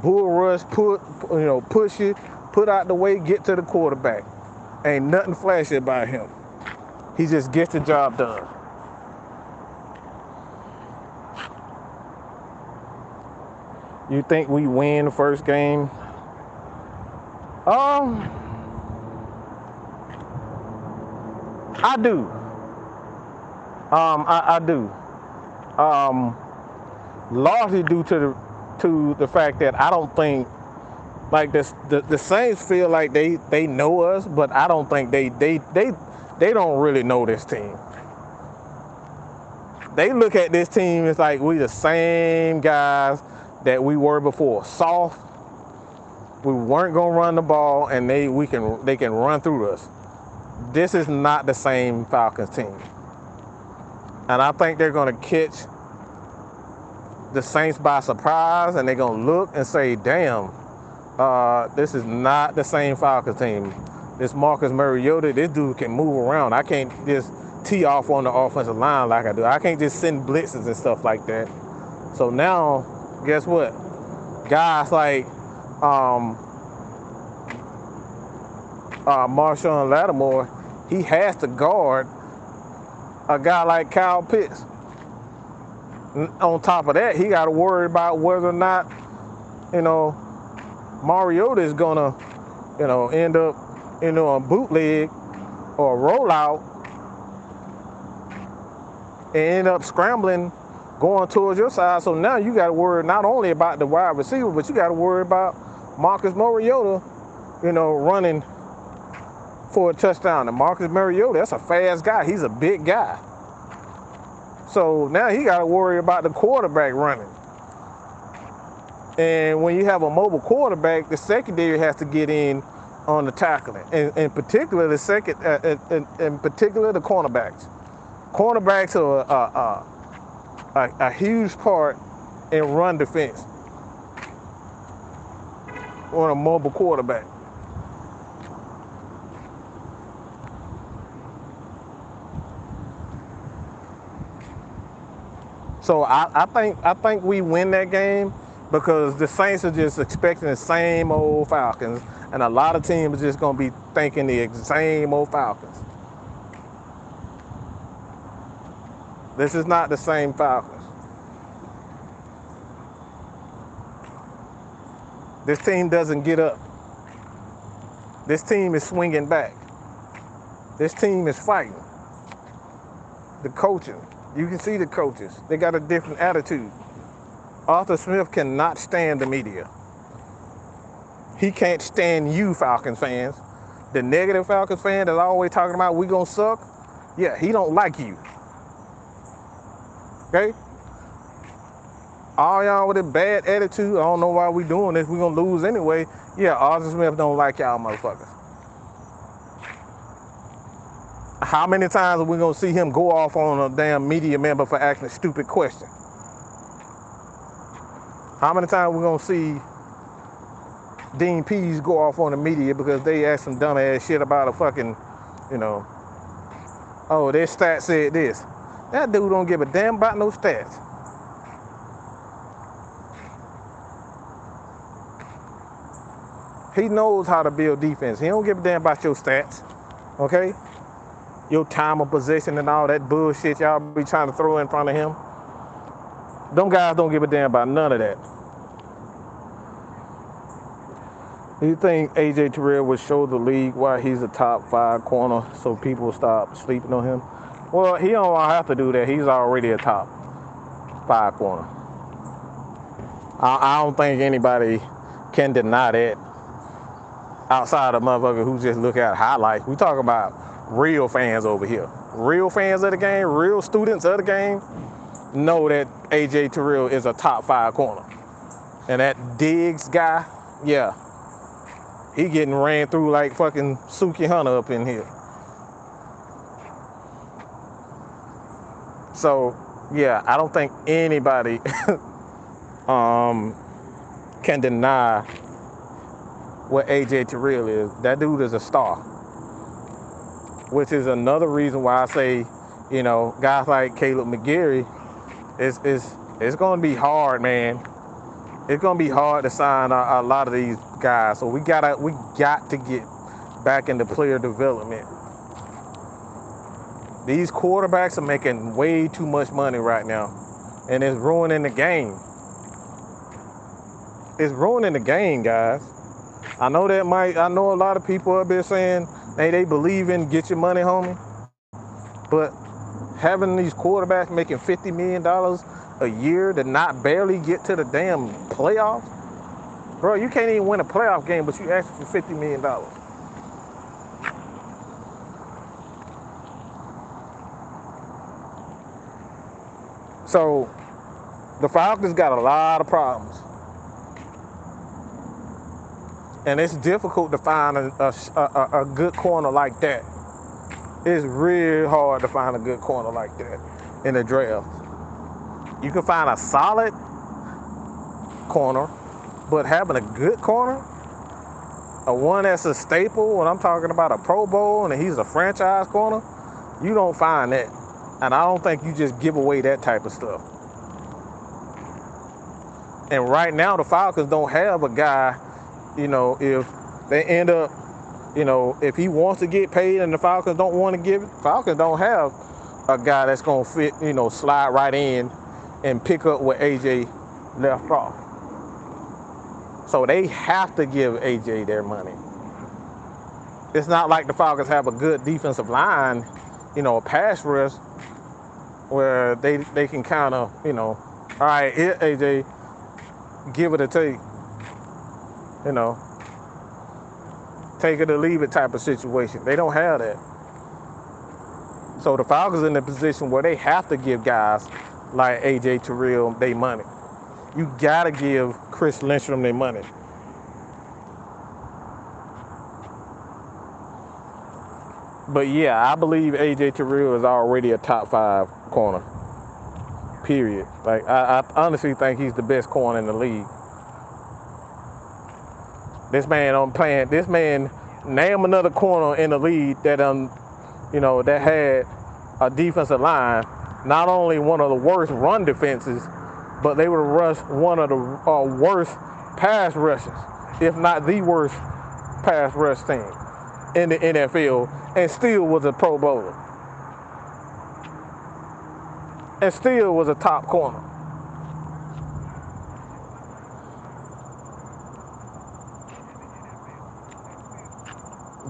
bull rush, push you, put out the way, get to the quarterback. Ain't nothing flashy about him. He just gets the job done. You think we win the first game? I do. I do. Largely due to the fact that I don't think, like the Saints feel like they know us, but I don't think they don't really know this team. They look at this team as like we the same guys that we were before. Soft. We weren't gonna run the ball, and they can run through us. This is not the same Falcons team, and I think they're gonna catch the Saints by surprise, and they're gonna look and say, "Damn, this is not the same Falcons team. This Marcus Mariota, this dude can move around. I can't just tee off on the offensive line like I do. I can't just send blitzes and stuff like that." So now, guess what? Guys like Marshawn Lattimore, he has to guard a guy like Kyle Pitts. On top of that, he got to worry about whether or not, Mariota is gonna, end up, a bootleg or a rollout and end up scrambling, going towards your side. So now you got to worry not only about the wide receiver, but you got to worry about Marcus Mariota, running for a touchdown. And Marcus Mariota, that's a fast guy. He's a big guy. So now he got to worry about the quarterback running. And when you have a mobile quarterback, the secondary has to get in on the tackling, and in particular the cornerbacks. Cornerbacks are a huge part in run defense. on a mobile quarterback. So I think we win that game because the Saints are just expecting the same old Falcons, and a lot of teams are just gonna be thinking the same old Falcons. This is not the same Falcons. This team doesn't get up. This team is swinging back. This team is fighting. The coaching, you can see the coaches. They got a different attitude. Arthur Smith cannot stand the media. He can't stand you, Falcons fans. The negative Falcons fan that's always talking about we gonna suck. Yeah, he don't like you. Okay? All y'all with a bad attitude, I don't know why we doing this. We gonna lose anyway. Yeah, Arthur Smith don't like y'all motherfuckers. How many times are we gonna see him go off on a damn media member for asking a stupid question? How many times are we gonna see Dean Pease go off on the media because they asked some dumb ass shit about a fucking, oh, their stats said this. That dude don't give a damn about no stats. He knows how to build defense. He don't give a damn about your stats, okay? Your time of possession and all that bullshit y'all be trying to throw in front of him. Them guys don't give a damn about none of that. You think AJ Terrell would show the league why he's a top 5 corner so people will stop sleeping on him? Well, he don't have to do that. He's already a top 5 corner. I don't think anybody can deny that outside of motherfucker who just look at highlights. We talk about real fans over here. Real fans of the game, real students of the game know that AJ Terrell is a top 5 corner. And that Diggs guy, yeah, he getting ran through like fucking Suki Hunter up in here. So, yeah, I don't think anybody can deny what AJ Terrell is. That dude is a star. Which is another reason why I say, guys like Kaleb McGary, it's going to be hard, man. It's going to be hard to sign a lot of these guys. So we got to get back into player development. These quarterbacks are making way too much money right now, and it's ruining the game. It's ruining the game, guys. I know a lot of people up there saying, hey, they believe in get your money, homie. But having these quarterbacks making $50 million a year to not barely get to the damn playoffs, bro, you can't even win a playoff game, but you ask for $50 million. So the Falcons got a lot of problems. And it's difficult to find a good corner like that. It's real hard to find a good corner like that in the draft. You can find a solid corner, but having a good corner, a one that's a staple, when I'm talking about a Pro Bowl and he's a franchise corner, you don't find that. And I don't think you just give away that type of stuff. And right now, the Falcons don't have a guy, if they end up, if he wants to get paid and the Falcons don't want to give it, Falcons don't have a guy that's going to fit, slide right in and pick up where AJ left off. So they have to give AJ their money. It's not like the Falcons have a good defensive line, a pass rush where they can kind of, all right, here, AJ, give it or take, take it or leave it type of situation. They don't have that. So the Falcons in a position where they have to give guys like AJ Terrell their money. You gotta give Chris Lindstrom their money. But yeah, I believe AJ Terrell is already a top 5 corner. Period. Like I honestly think he's the best corner in the league. This man on playing. This man name another corner in the league that that had a defensive line, not only one of the worst run defenses, but they would rush one of the worst pass rushes, if not the worst pass rush team in the NFL, and still was a Pro Bowler, and still was a top corner.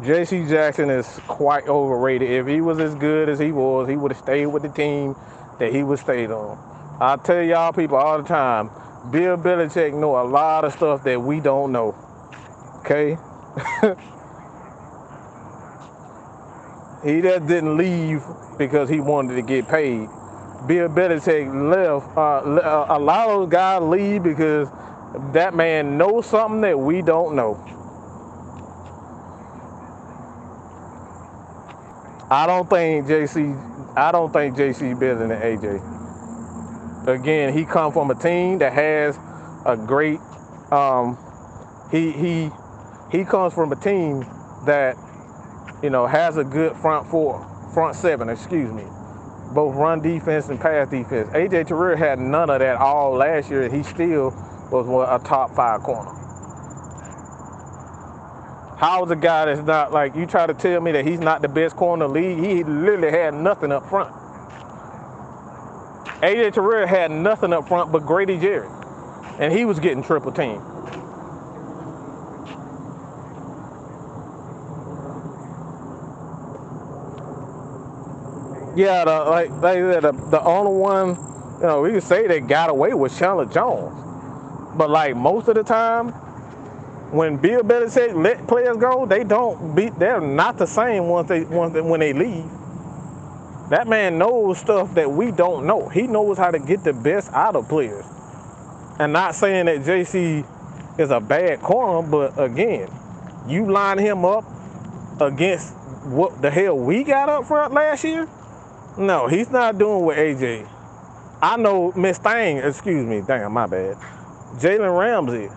J.C. Jackson is quite overrated. If he was as good as he was, he would have stayed with the team that he was stayed on. I tell y'all people all the time, Bill Belichick know a lot of stuff that we don't know. Okay? He just didn't leave because he wanted to get paid. Bill Belichick left. A lot of those guys leave because that man knows something that we don't know. I don't think JC better than AJ. Again, he come from a team that has a great. He comes from a team that has a good front seven. Excuse me, both run defense and pass defense. AJ Terrell had none of that all last year. He still was a top 5 corner. How's a guy that's not, like, you try to tell me that he's not the best corner in the league? He literally had nothing up front. AJ Terrell had nothing up front but Grady Jarrett, and he was getting triple team. Yeah, the only one, we can say that got away was Chandler Jones, but like most of the time, when Bill Belichick let players go, they're not the same when they leave. That man knows stuff that we don't know. He knows how to get the best out of players. And not saying that JC is a bad corner, but again, you line him up against what the hell we got up front last year? No, he's not doing what AJ. I know damn, my bad. Jalen Ramsey.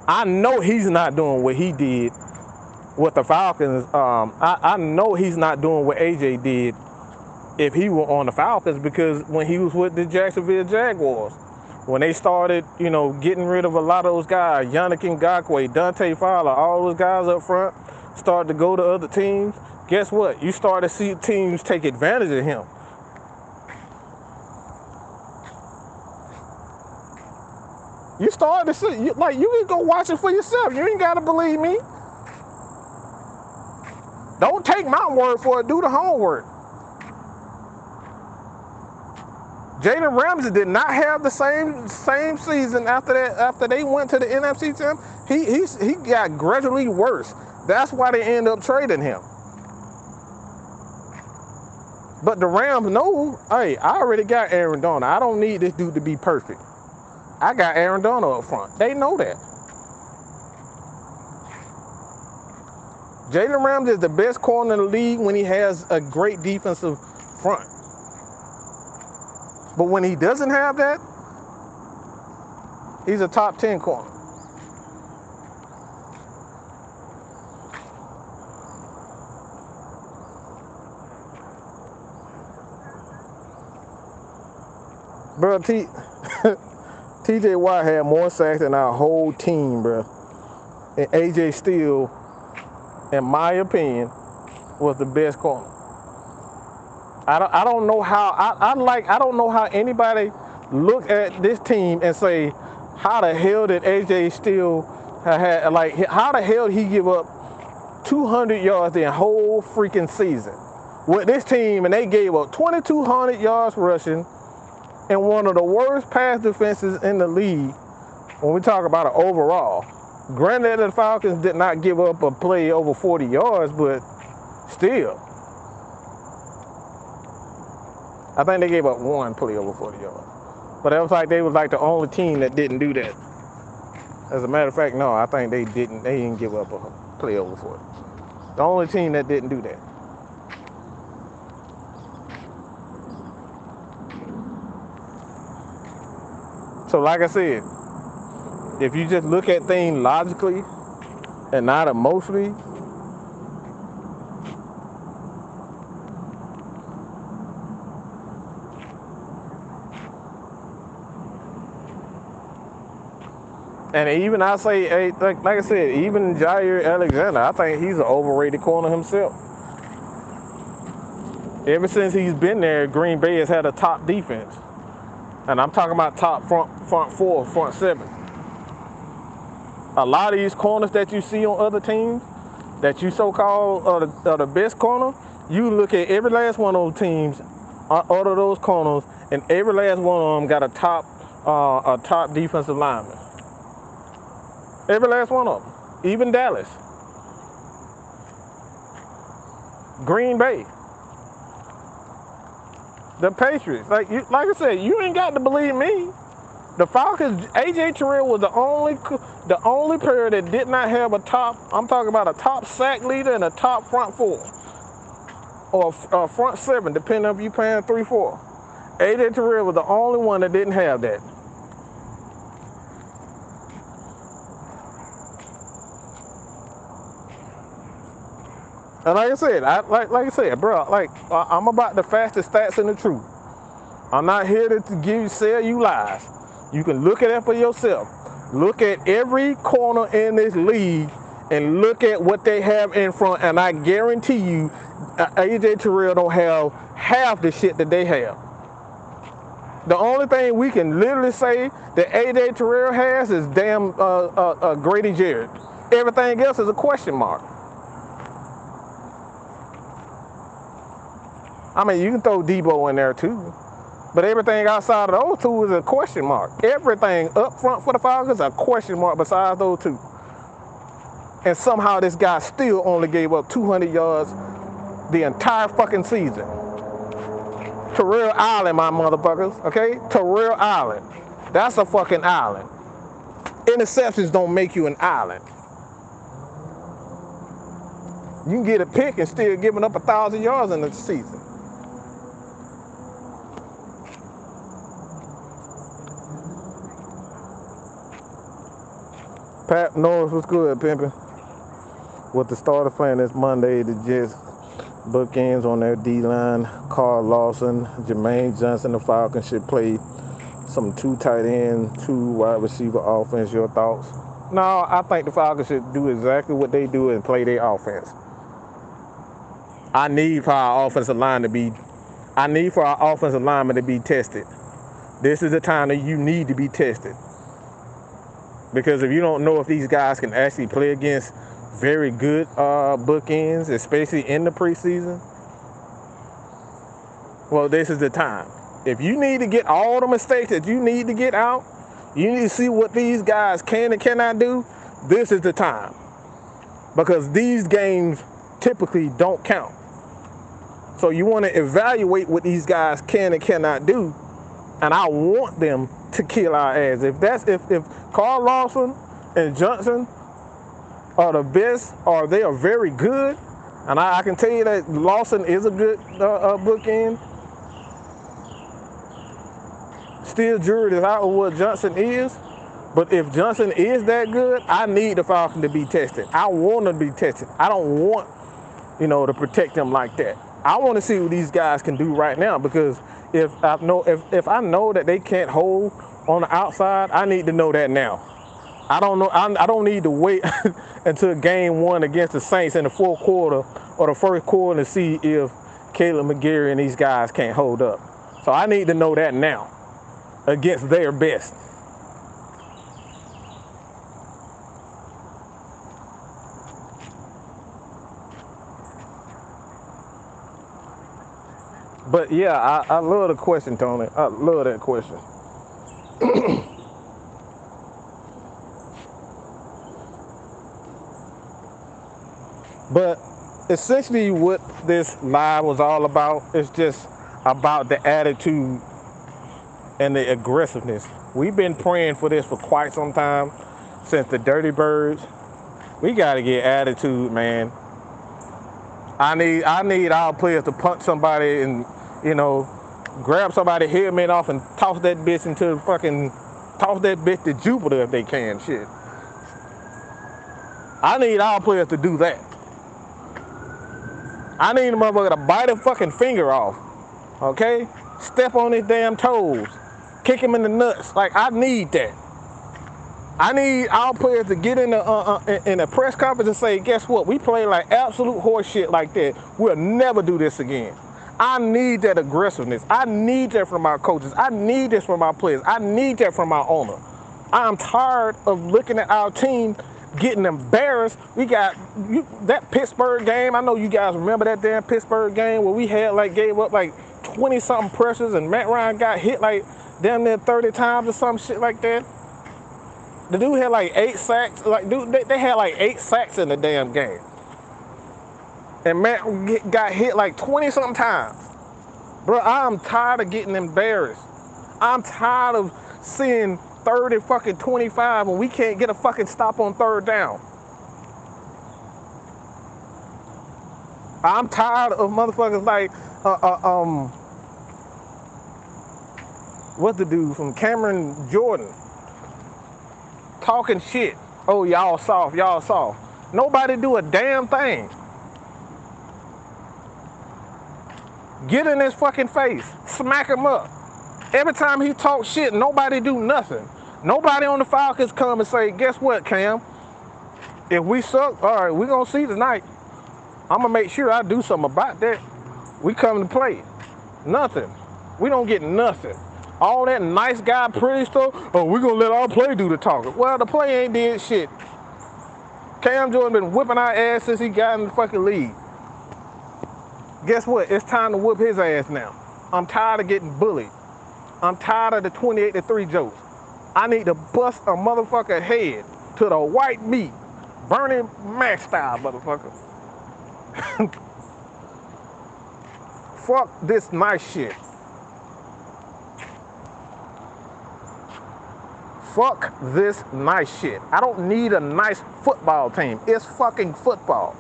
I know he's not doing what he did with the Falcons. I know he's not doing what AJ did if he were on the Falcons, because when he was with the Jacksonville Jaguars, when they started, getting rid of a lot of those guys, Yannick Ngakoue, Dante Fowler, all those guys up front, started to go to other teams. Guess what? You start to see teams take advantage of him. You start to see, you can go watch it for yourself. You ain't got to believe me. Don't take my word for it. Do the homework. Jalen Ramsey did not have the same season after that. After they went to the NFC Championship, he got gradually worse. That's why they ended up trading him. But the Rams know, hey, I already got Aaron Donald. I don't need this dude to be perfect. I got Aaron Donald up front. They know that. Jalen Ramsey is the best corner in the league when he has a great defensive front. But when he doesn't have that, he's a top 10 corner. Bro, TJ Watt had more sacks than our whole team, bro. And AJ still, in my opinion, was the best corner. I don't know how I don't know how anybody look at this team and say, how the hell did AJ still had, like, how the hell did he give up 200 yards the whole freaking season with this team, and they gave up 2,200 yards rushing and one of the worst pass defenses in the league when we talk about it overall. Granted, the Falcons did not give up a play over 40 yards, but still. I think they gave up one play over 40 yards. But it was like they was like the only team that didn't do that. As a matter of fact, no, I think they didn't give up a play over 40. The only team that didn't do that. So like I said, if you just look at things logically, and not emotionally. And even I say, hey, like I said, even Jair Alexander, I think he's an overrated corner himself. Ever since he's been there, Green Bay has had a top defense. And I'm talking about top front four, front seven. A lot of these corners that you see on other teams, that you so-called are the best corner, you look at every last one of those teams, out of those corners, and every last one of them got a top defensive lineman. Every last one of them. Even Dallas. Green Bay. The Patriots. Like I said, you ain't got to believe me. The Falcons, A.J. Terrell was the only player that did not have a top, I'm talking about a top sack leader and a top front four. Or front seven, depending on if you playing 3-4. A.J. Terrell was the only one that didn't have that. And like I said, bro, I'm about the fastest stats and the truth. I'm not here to sell you lies. You can look at it for yourself. Look at every corner in this league and look at what they have in front, and I guarantee you, A.J. Terrell don't have half the shit that they have. The only thing we can literally say that A.J. Terrell has is damn Grady Jarrett. Everything else is a question mark. I mean, you can throw Debo in there too, but everything outside of those two is a question mark. Everything up front for the Falcons is a question mark besides those two. And somehow this guy still only gave up 200 yards the entire fucking season. Terrell Island, my motherfuckers, okay? Terrell Island. That's a fucking island. Interceptions don't make you an island. You can get a pick and still giving up 1,000 yards in the season. Pat Norris was good, pimping. With the starter playing this Monday, the Jets bookends on their D-line. Carl Lawson, Jermaine Johnson, the Falcons should play some 2 tight end, 2 wide receiver offense. Your thoughts? No, I think the Falcons should do exactly what they do and play their offense. I need for our offensive lineman to be tested. This is the time that you need to be tested. Because if you don't know if these guys can actually play against very good bookends, especially in the preseason, well, this is the time. If you need to get all the mistakes that you need to get out, you need to see what these guys can and cannot do, this is the time. Because these games typically don't count. So you want to evaluate what these guys can and cannot do, and I want them to kill our ass. If Carl Lawson and Johnson are the best, or they are very good, and I can tell you that Lawson is a good bookend. Still jury is out of what Johnson is, but if Johnson is that good, I need the Falcons to be tested. I want them to be tested. I don't want, to protect them like that. I want to see what these guys can do right now, because if I know that they can't hold on the outside, I need to know that now. I don't know. I don't need to wait until game 1 against the Saints in the fourth quarter or the first quarter to see if Kaleb McGary and these guys can't hold up. So I need to know that now against their best. But yeah, I love the question, Tony. I love that question. But essentially what this live was all about is just about the attitude and the aggressiveness. We've been praying for this for quite some time, since the Dirty Birds. We got to get attitude, man. I need our players to punch somebody and, grab somebody's helmet off and toss that bitch to Jupiter if they can, shit. I need our players to do that. I need a motherfucker to bite a fucking finger off. Okay? Step on his damn toes. Kick him in the nuts. Like, I need that. I need our players to get in the press conference and say, guess what? We play like absolute horse shit like that. We'll never do this again. I need that aggressiveness. I need that from our coaches. I need this from our players. I need that from our owner. I'm tired of looking at our team getting embarrassed. We got that Pittsburgh game. I know you guys remember that damn Pittsburgh game where we had gave up 20-something pressures and Matt Ryan got hit damn near 30 times or some shit like that. The dude had 8 sacks. They had 8 sacks in the damn game. And Matt got hit 20-something times. Bro, I'm tired of getting embarrassed. I'm tired of seeing 30 fucking 25 when we can't get a fucking stop on third down. I'm tired of motherfuckers what's the dude from Cameron Jordan talking shit. Oh, y'all soft, y'all soft. Nobody do a damn thing. Get in his fucking face. Smack him up. Every time he talks shit, nobody do nothing. Nobody on the Falcons come and say, guess what, Cam? If we suck, all right, we're going to see tonight. I'm going to make sure I do something about that. We come to play. Nothing. We don't get nothing. All that nice guy, pretty stuff, oh, we're going to let our play do the talking. Well, the play ain't did shit. Cam Jordan been whipping our ass since he got in the fucking league. Guess what? It's time to whip his ass now. I'm tired of getting bullied. I'm tired of the 28-3 jokes. I need to bust a motherfucker head to the white meat. Bernie Mac style, motherfucker. Fuck this nice shit. Fuck this nice shit. I don't need a nice football team. It's fucking football.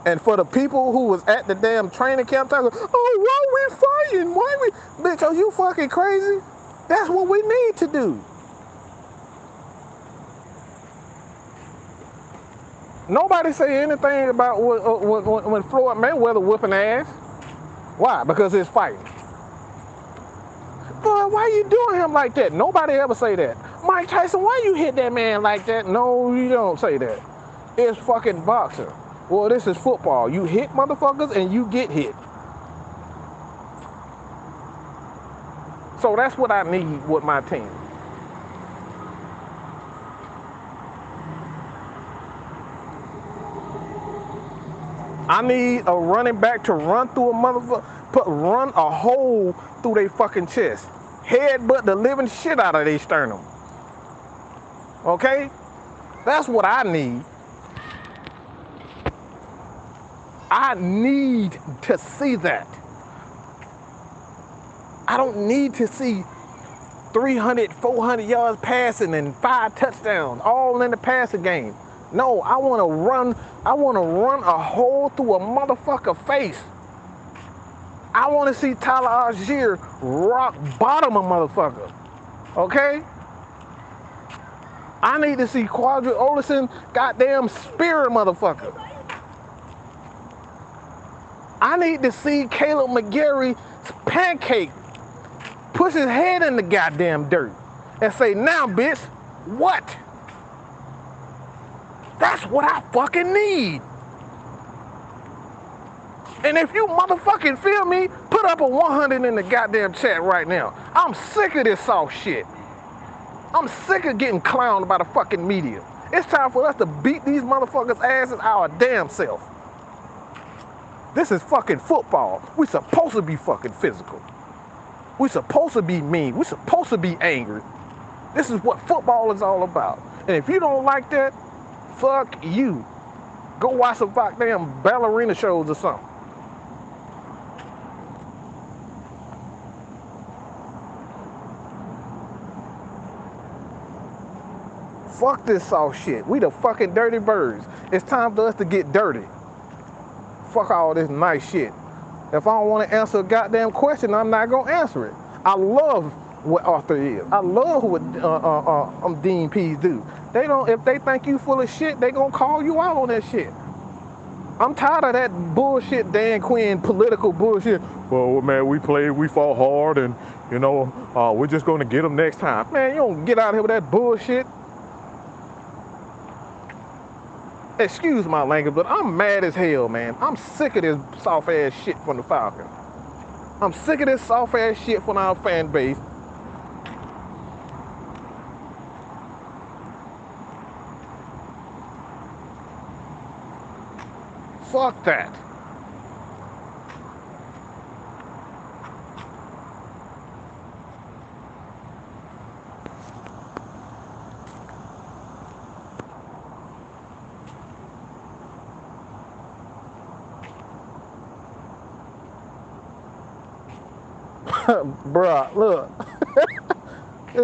And for the people who was at the damn training camp talking, oh, why we fighting? Why we? Bitch, are you fucking crazy? That's what we need to do. Nobody say anything about when Floyd Mayweather whooping ass. Why? Because it's fighting. Boy, why you doing him like that? Nobody ever say that. Mike Tyson, why you hit that man like that? No, you don't say that. It's fucking boxing. Well, this is football. You hit motherfuckers and you get hit. So that's what I need with my team. I need a running back to run through a motherfucker, run a hole through their fucking chest. Headbutt the living shit out of their sternum. Okay? That's what I need. I need to see that. I don't need to see 300, 400 yards passing and 5 touchdowns, all in the passing game. No, I want to run a hole through a motherfucker face. I want to see Tyler Algier rock bottom a motherfucker. Okay? I need to see Quadri Olison goddamn spear a motherfucker. I need to see Kaleb McGary pancake, push his head in the goddamn dirt, and say, now, bitch, what? That's what I fucking need. And if you motherfucking feel me, put up a 100 in the goddamn chat right now. I'm sick of this soft shit. I'm sick of getting clowned by the fucking media. It's time for us to beat these motherfuckers' asses our damn self. This is fucking football. We supposed to be fucking physical. We supposed to be mean. We supposed to be angry. This is what football is all about. And if you don't like that, fuck you. Go watch some goddamn ballerina shows or something. Fuck this soft shit. We the fucking dirty birds. It's time for us to get dirty. Fuck all this nice shit. If I don't want to answer a goddamn question, I'm not going to answer it. I love what Arthur is. I love what Dean Pease do. They don't. If they think you full of shit, they gonna call you out on that shit. I'm tired of that bullshit, Dan Quinn political bullshit. Well, man, we fought hard, and we're just gonna get them next time. Man, you don't get out of here with that bullshit. Excuse my language, but I'm mad as hell, man. I'm sick of this soft ass shit from the Falcons. I'm sick of this soft ass shit from our fan base. Fuck that. Bruh, look. I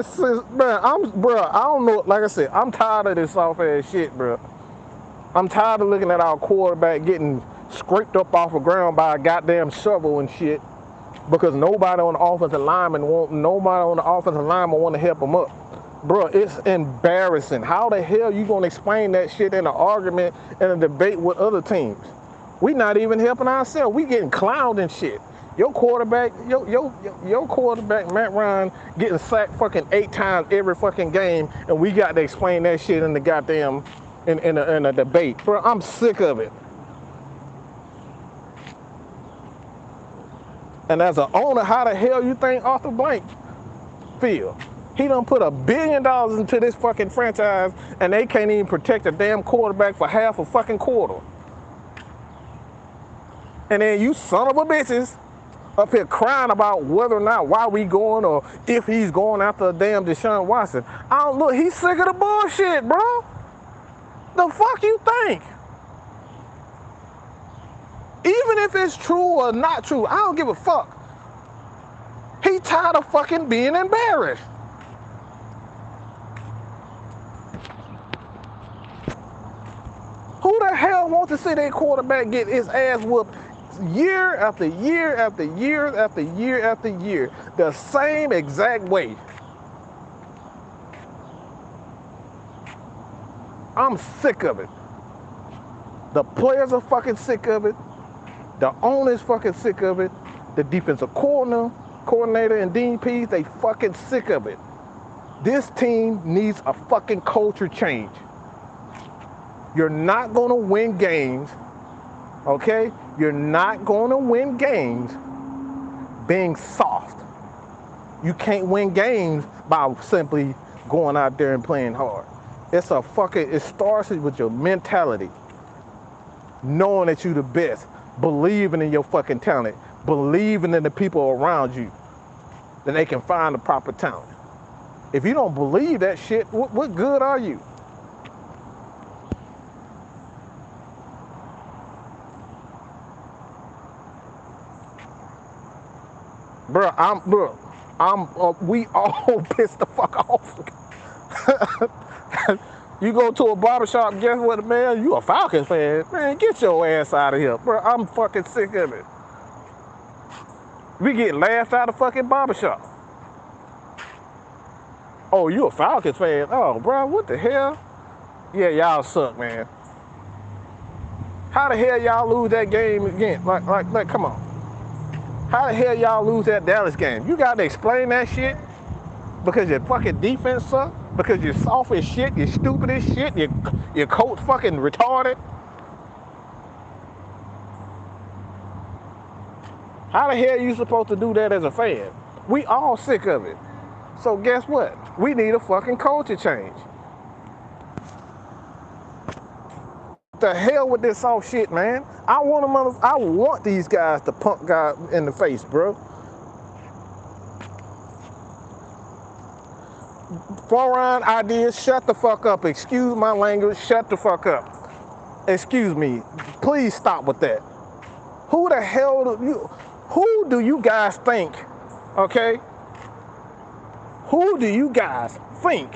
don't know. Like I said, I'm tired of this soft ass shit, bruh. I'm tired of looking at our quarterback getting scraped up off the ground by a goddamn shovel and shit because nobody on the offensive lineman want to help him up. Bruh, it's embarrassing. How the hell you gonna explain that shit in an argument and a debate with other teams? We not even helping ourselves. We getting clowned and shit. Your quarterback, Matt Ryan, getting sacked fucking 8 times every fucking game, and we got to explain that shit in the goddamn in a debate. Bro, I'm sick of it. And as an owner, how the hell you think Arthur Blank feel? He done put $1 billion into this fucking franchise, and they can't even protect a damn quarterback for half a fucking quarter. And then you son of a bitches up here crying about whether or not why we going or if he's going after a damn Deshaun Watson. Look, he's sick of the bullshit, bro. The fuck you think? Even if it's true or not true, I don't give a fuck. He tired of fucking being embarrassed. Who the hell wants to see their quarterback get his ass whooped year after year after year after year after year, the same exact way? I'm sick of it. The players are fucking sick of it. The owner's fucking sick of it. The defensive coordinator and Dean Pease, they fucking sick of it. This team needs a fucking culture change. You're not gonna win games, okay? You're not gonna win games being soft. You can't win games by simply going out there and playing hard. It starts with your mentality. Knowing that you're the best. Believing in your fucking talent. Believing in the people around you. Then they can find the proper talent. If you don't believe that shit, what good are you? We all pissed the fuck off. You go to a barbershop, guess what, man? You a Falcons fan. Man, get your ass out of here. Bro, I'm fucking sick of it. We get laughed out of fucking barbershop. Oh, you a Falcons fan? Oh, bro, what the hell? Yeah, y'all suck, man. How the hell y'all lose that game again? Like, come on. How the hell y'all lose that Dallas game? You got to explain that shit because your fucking defense suck? Because you're soft as shit, you're stupid as shit, your coach fucking retarded? How the hell you supposed to do that as a fan? We all sick of it. So guess what? We need a fucking culture change. The hell with this soft shit, man. I want these guys to punk God in the face, bro. Foreign ideas, shut the fuck up. Excuse my language, shut the fuck up. Excuse me. Please stop with that. Who do you guys think, okay? Who do you guys think?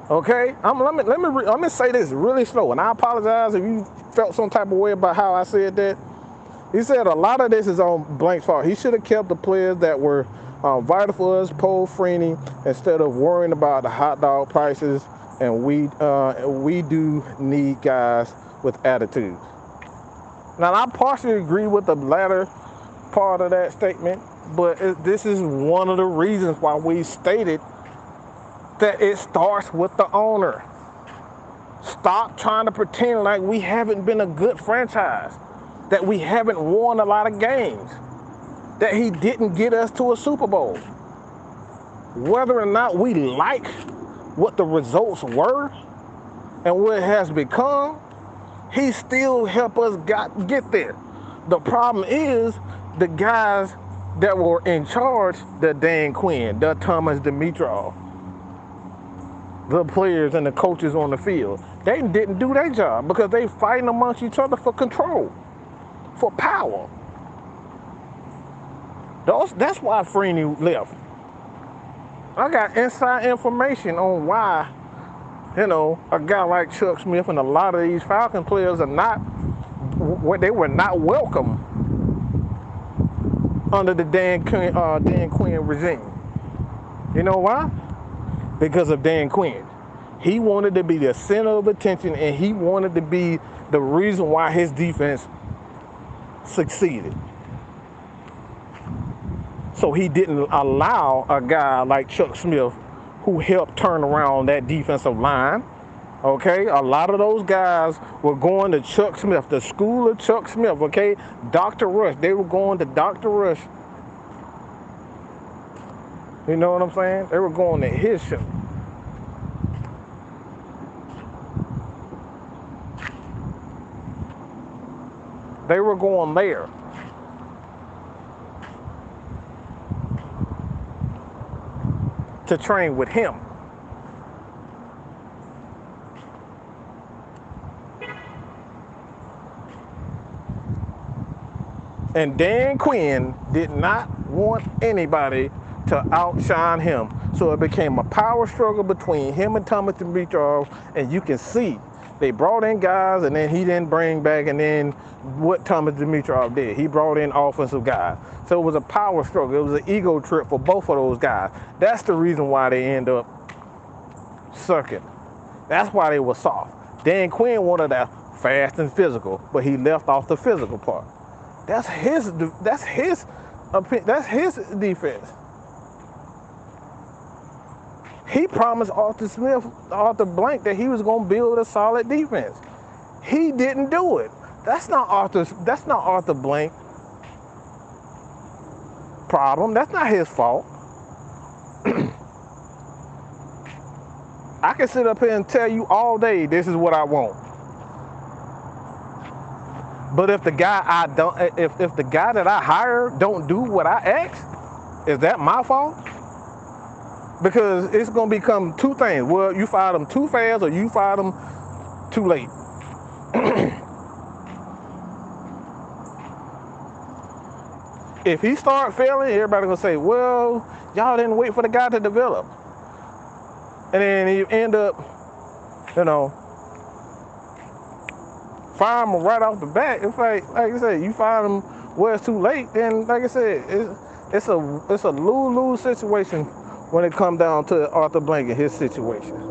Okay, let me say this really slow, and I apologize if you felt some type of way about how I said that. He said a lot of this is on Blank's fault. He should have kept the players that were vital for us, Paul Freeney, instead of worrying about the hot dog prices, and we do need guys with attitude. Now, I partially agree with the latter part of that statement, but this is one of the reasons why we stated that it starts with the owner. Stop trying to pretend like we haven't been a good franchise, that we haven't won a lot of games, that he didn't get us to a Super Bowl. Whether or not we like what the results were and what it has become, he still helped us get there. The problem is the guys that were in charge, the Dan Quinn, the Thomas Dimitrov, the players and the coaches on the field, they didn't do their job because they fighting amongst each other for control, for power. That's why Freeney left. I got inside information on why, a guy like Chuck Smith and a lot of these Falcon players they were not welcome under the Dan Quinn regime. You know why? Because of Dan Quinn. He wanted to be the center of attention, and he wanted to be the reason why his defense succeeded. So he didn't allow a guy like Chuck Smith, who helped turn around that defensive line. Okay, a lot of those guys were going to Chuck Smith, the school of Chuck Smith. Okay, Dr. Rush. They were going to Dr. Rush. You know what I'm saying? They were going to his show. They were going there. To train with him. And Dan Quinn did not want anybody to outshine him. So it became a power struggle between him and Thomas Dimitrov, and you can see they brought in guys, and then he didn't bring back, and then what Thomas Dimitrov did, he brought in offensive guys. So it was a power struggle. It was an ego trip for both of those guys. That's the reason why they end up sucking. That's why they were soft. Dan Quinn wanted that fast and physical, but he left off the physical part. That's his defense. He promised Arthur Blank, that he was going to build a solid defense. He didn't do it. That's not Arthur Blank problem. That's not his fault. I can sit up here and tell you all day, this is what I want. But if the guy if the guy that I hire don't do what I ask, is that my fault? Because it's gonna become two things. Well, you fired them too fast, or you fired them too late. If he start failing, everybody gonna say, well, y'all didn't wait for the guy to develop. And then you end up, fire him right off the bat. It's like I said, you fire him where it's too late, then like I said, it's a lose-lose situation when it comes down to Arthur Blank and his situation.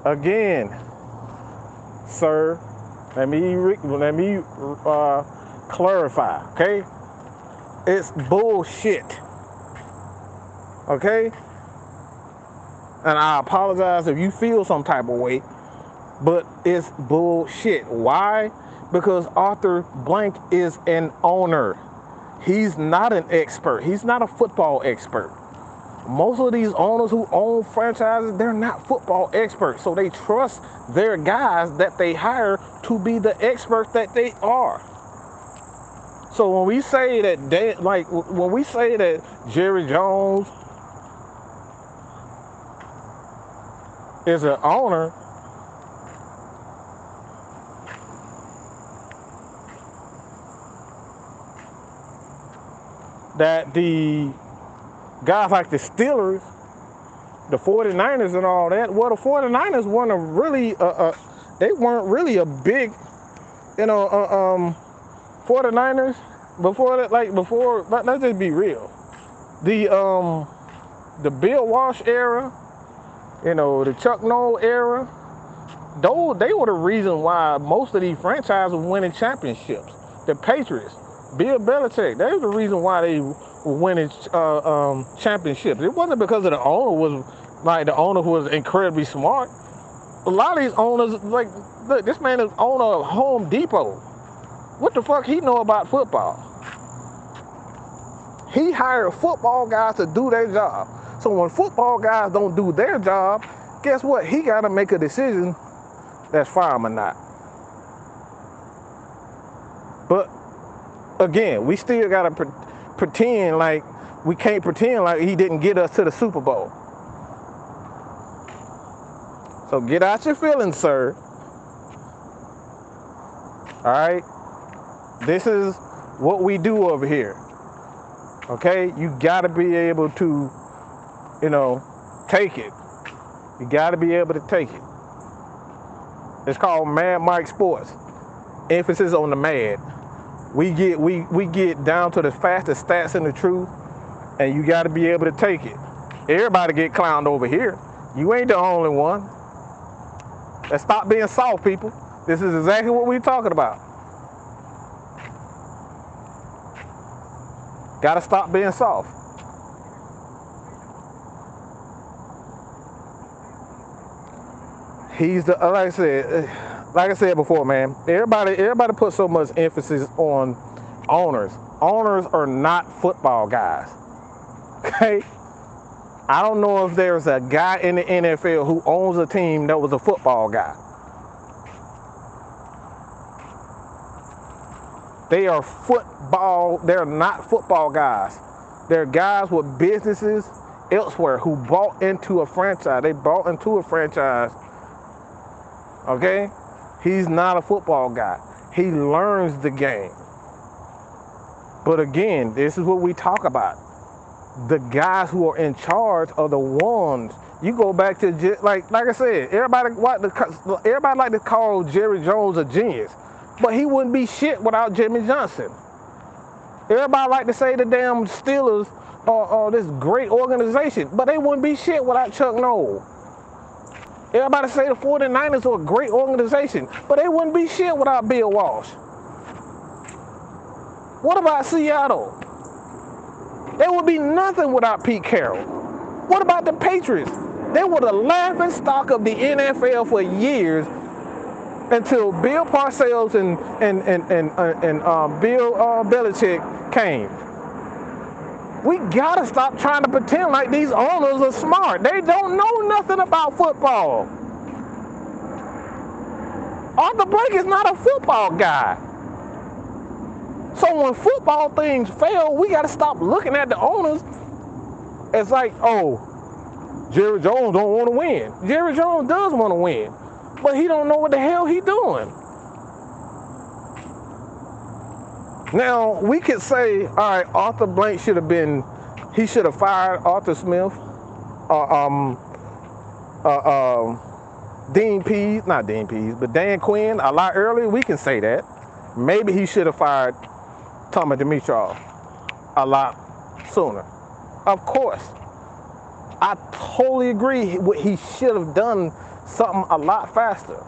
Again, sir, let me clarify, okay? It's bullshit, okay? And I apologize if you feel some type of way, but it's bullshit. Why? Because Arthur Blank is an owner. He's not an expert. He's not a football expert. Most of these owners who own franchises, they're not football experts. So they trust their guys that they hire to be the experts that they are. So when we say that Jerry Jones is an owner, that guys like the Steelers, the 49ers and all that. Well, the 49ers weren't a really, they weren't really a big, 49ers before that, let's just be real. The Bill Walsh era, the Chuck Noll era, they were the reason why most of these franchises were winning championships. The Patriots, Bill Belichick, they were the reason why they were winning championships. It wasn't because of the owner was incredibly smart. A lot of these owners, look, this man is owner of Home Depot. What the fuck he know about football? He hired football guys to do their job. So when football guys don't do their job, guess what? He got to make a decision that's fire or not. But again, we still got to pretend like we can't pretend like he didn't get us to the Super Bowl. So get out your feelings, sir. All right? This is what we do over here. Okay? You got to be able to, take it. You got to be able to take it. It's called Mad Mike Sports. Emphasis on the mad. We get down to the fastest stats and the truth, and you got to be able to take it. Everybody get clowned over here. You ain't the only one. Let's stop being soft, people. This is exactly what we're talking about. Gotta stop being soft. He's the like I said before, man. Everybody puts so much emphasis on owners. Owners are not football guys. Okay? I don't know if there's a guy in the NFL who owns a team that was a football guy. They're not football guys. They're guys with businesses elsewhere who bought into a franchise. They bought into a franchise. Okay? He's not a football guy. He learns the game. But again, this is what we talk about. The guys who are in charge are the ones. You go back to, like I said, everybody like to call Jerry Jones a genius. But he wouldn't be shit without Jimmy Johnson. Everybody like to say the damn Steelers are this great organization, but they wouldn't be shit without Chuck Noll. Everybody say the 49ers are a great organization, but they wouldn't be shit without Bill Walsh. What about Seattle? They would be nothing without Pete Carroll. What about the Patriots? They were the laughing stock of the NFL for years until Bill Parcells and Bill Belichick came. We gotta stop trying to pretend like these owners are smart. They don't know nothing about football. Arthur Blank is not a football guy. So when football things fail, we gotta stop looking at the owners as like, oh, Jerry Jones don't want to win. Jerry Jones does want to win, but he don't know what the hell he doing. Now, we could say, all right, Arthur Blank should have fired Arthur Smith, but Dan Quinn a lot earlier. We can say that. Maybe he should have fired Tommy Dimitroff a lot sooner. Of course. I totally agree. He should have done something a lot faster.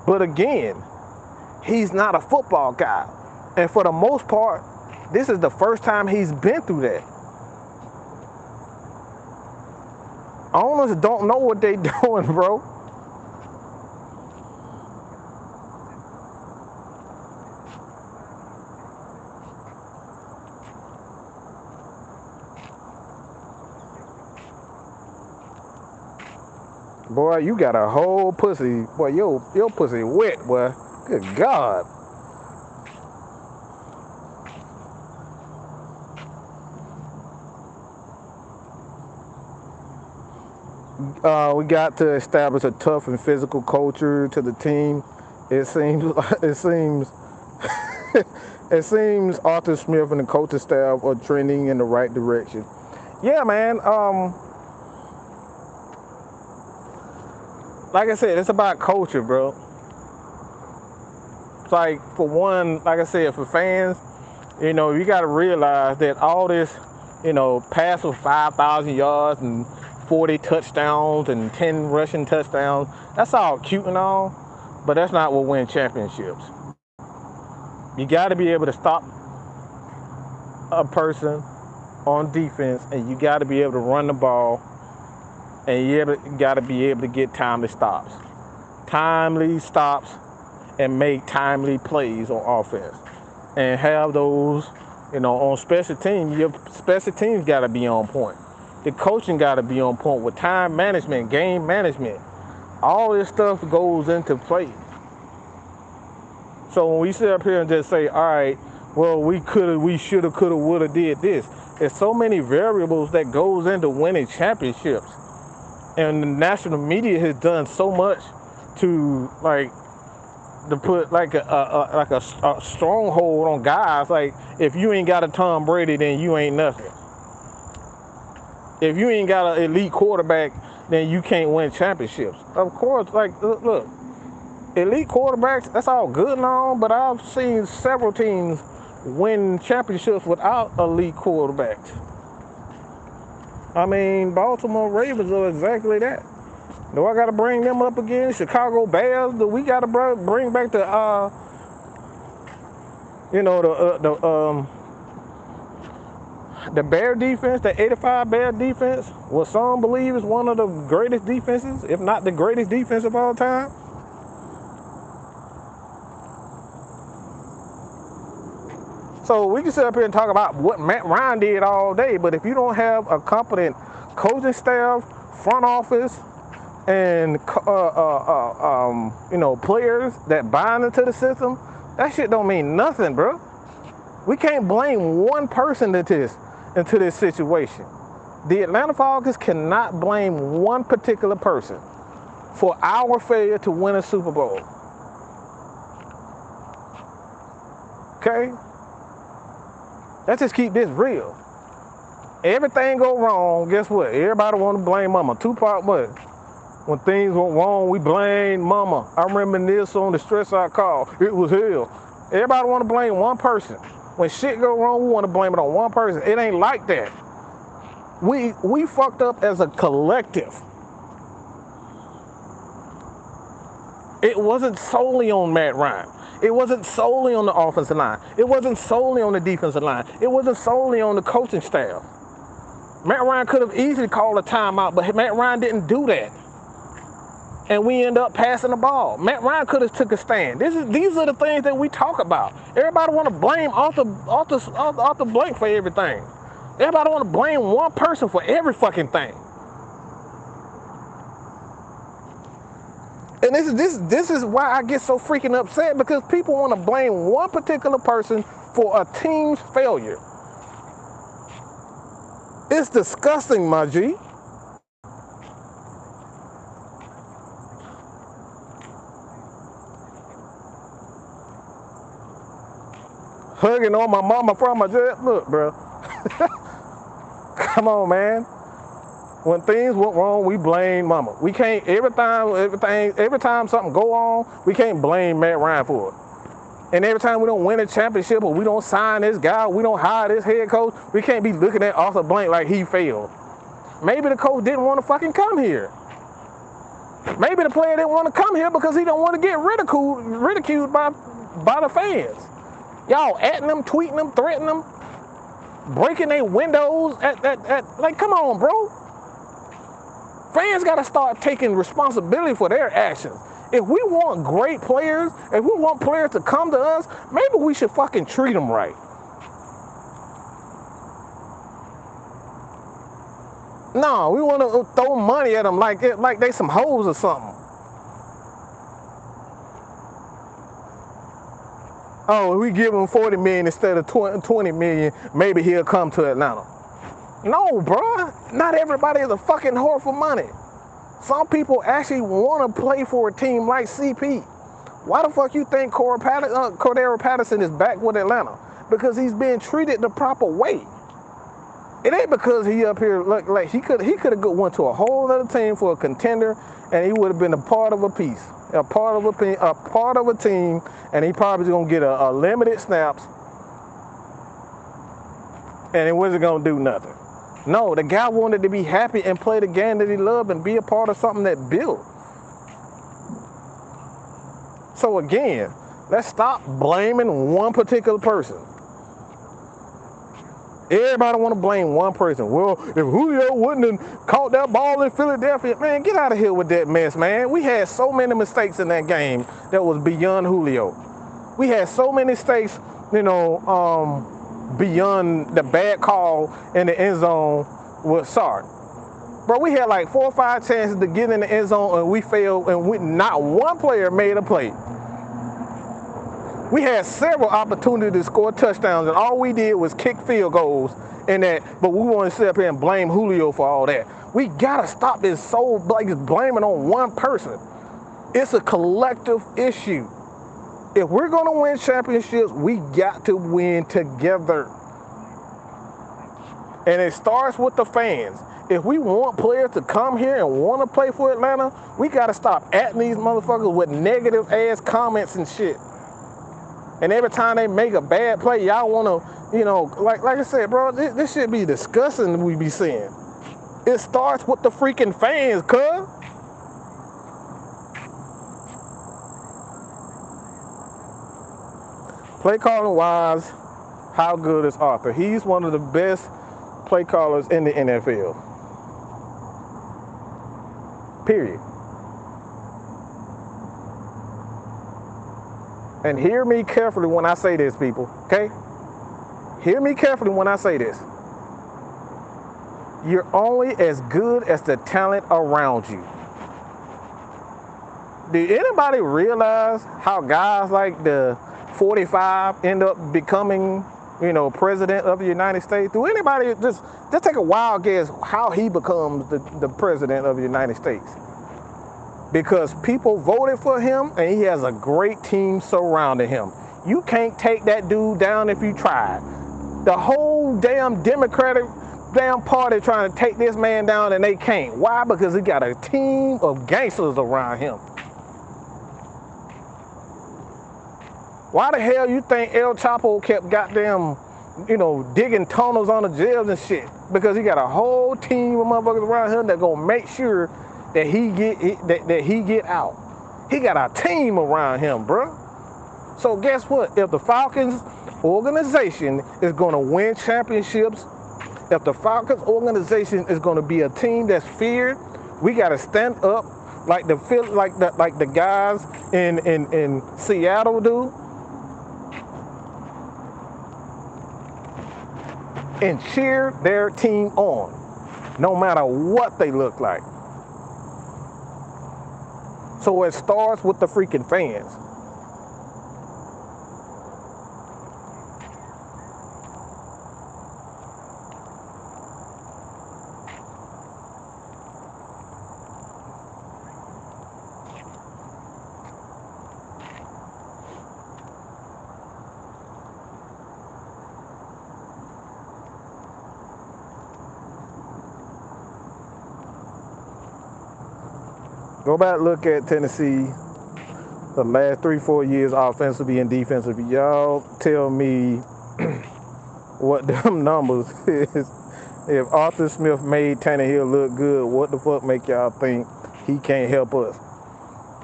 But again, he's not a football guy. And for the most part, this is the first time he's been through that. Owners don't know what they're doing, bro. Boy, you got a whole pussy. Boy, your pussy wet, boy. Good God. We got to establish a tough and physical culture to the team. It seems It seems Arthur Smith and the coaching staff are trending in the right direction. Yeah, man. Like I said, it's about culture, bro. It's like, for one, like I said, for fans, you know, you got to realize that all this, you know, pass for 5,000 yards and 40 touchdowns and 10 rushing touchdowns, that's all cute and all, but that's not what wins championships. You got to be able to stop a person on defense, and you got to be able to run the ball, and you got to be able to get timely stops. Timely stops and make timely plays on offense. And have those, you know, on special teams. Your special teams got to be on point. The coaching got to be on point with time management, game management. All this stuff goes into play. So when we sit up here and just say, all right, well, we coulda, we shoulda, coulda, woulda did this. There's so many variables that goes into winning championships. And the national media has done so much to, like, to put like a stronghold on guys. Like, if you ain't got a Tom Brady, then you ain't nothing. If you ain't got an elite quarterback, then you can't win championships. Of course, like, look, elite quarterbacks, that's all good and all, but I've seen several teams win championships without elite quarterbacks. I mean, Baltimore Ravens are exactly that. Do I got to bring them up again? Chicago Bears? Do we got to bring back the, you know, the Bear defense, the 85 Bear defense? What some believe is one of the greatest defenses, if not the greatest defense of all time. So we can sit up here and talk about what Matt Ryan did all day, but if you don't have a competent coaching staff, front office, and you know, players that bind into the system, that shit don't mean nothing, bro. We can't blame one person into this situation. The Atlanta Falcons cannot blame one particular person for our failure to win a Super Bowl. Okay? Let's just keep this real. Everything go wrong, guess what? Everybody want to blame mama. Tupac, what? When things went wrong, we blame mama. I reminisce on the stress I call. It was hell. Everybody want to blame one person. When shit go wrong, we want to blame it on one person. It ain't like that. We fucked up as a collective. It wasn't solely on Matt Ryan. It wasn't solely on the offensive line. It wasn't solely on the defensive line. It wasn't solely on the coaching staff. Matt Ryan could have easily called a timeout, but Matt Ryan didn't do that. And we end up passing the ball. Matt Ryan could have took a stand. These are the things that we talk about. Everybody want to blame Arthur Blank for everything. Everybody want to blame one person for every fucking thing. And this is why I get so freaking upset, because people want to blame one particular person for a team's failure. It's disgusting, my G. Hugging on my mama from my jet. Look, bro. Come on, man. When things went wrong, we blame mama. We can't, every time something go on, we can't blame Matt Ryan for it. And every time we don't win a championship or we don't sign this guy, we don't hire this head coach, we can't be looking at Arthur Blank like he failed. Maybe the coach didn't want to fucking come here. Maybe the player didn't want to come here because he don't want to get ridiculed by the fans. Y'all atting them, tweeting them, threatening them, breaking their windows like, come on, bro. Fans got to start taking responsibility for their actions. If we want great players, if we want players to come to us, maybe we should fucking treat them right. No, we want to throw money at them like they some hoes or something. Oh, we give him 40 million instead of 20 million, maybe he'll come to Atlanta. No, bro. Not everybody is a fucking whore for money. Some people actually want to play for a team like CP, Why the fuck you think Cordero Patterson is back with Atlanta? Because he's being treated the proper way. It ain't because he up here like he could have went to a whole other team for a contender, and he would have been a part of a piece, a part of a team, and he probably gonna get a limited snaps, and it wasn't gonna do nothing. No, the guy wanted to be happy and play the game that he loved and be a part of something that built. So again, let's stop blaming one particular person. Everybody want to blame one person. Well, if Julio wouldn't have caught that ball in Philadelphia, man, get out of here with that mess, man. We had so many mistakes in that game that was beyond Julio. We had so many mistakes, beyond the bad call in the end zone with Sark. Bro, we had like 4 or 5 chances to get in the end zone, and we failed, and not one player made a play. We had several opportunities to score touchdowns, and all we did was kick field goals and that, but we want to sit up here and blame Julio for all that. We gotta stop this blaming on one person. It's a collective issue. If we're gonna win championships, we got to win together. And it starts with the fans. If we want players to come here and want to play for Atlanta, we gotta stop atting these motherfuckers with negative ass comments and shit. And every time they make a bad play, y'all want to, like I said, bro, this should be disgusting we be seeing. It starts with the freaking fans, cuz. Play calling wise, how good is Arthur? He's one of the best play callers in the NFL. Period. And hear me carefully when I say this, people, okay? Hear me carefully when I say this. You're only as good as the talent around you. Did anybody realize how guys like the 45 end up becoming, president of the United States? Do anybody just take a wild guess how he becomes the president of the United States? Because people voted for him, and he has a great team surrounding him. You can't take that dude down if you try. The whole damn Democratic party trying to take this man down, and they can't. Why? Because he got a team of gangsters around him. Why the hell you think El Chapo kept goddamn, digging tunnels on the jails and shit? Because he got a whole team of motherfuckers around him that gonna make sure that he get out. He got a team around him, bro. So guess what? If the Falcons organization is going to win championships, if the Falcons organization is going to be a team that's feared, we got to stand up like the guys in Seattle do, and cheer their team on, no matter what they look like. So it starts with the freaking fans. Go back and look at Tennessee, the last 3-4 years offensively and defensively. Y'all tell me what them numbers is. If Arthur Smith made Tannehill look good, what the fuck make y'all think he can't help us?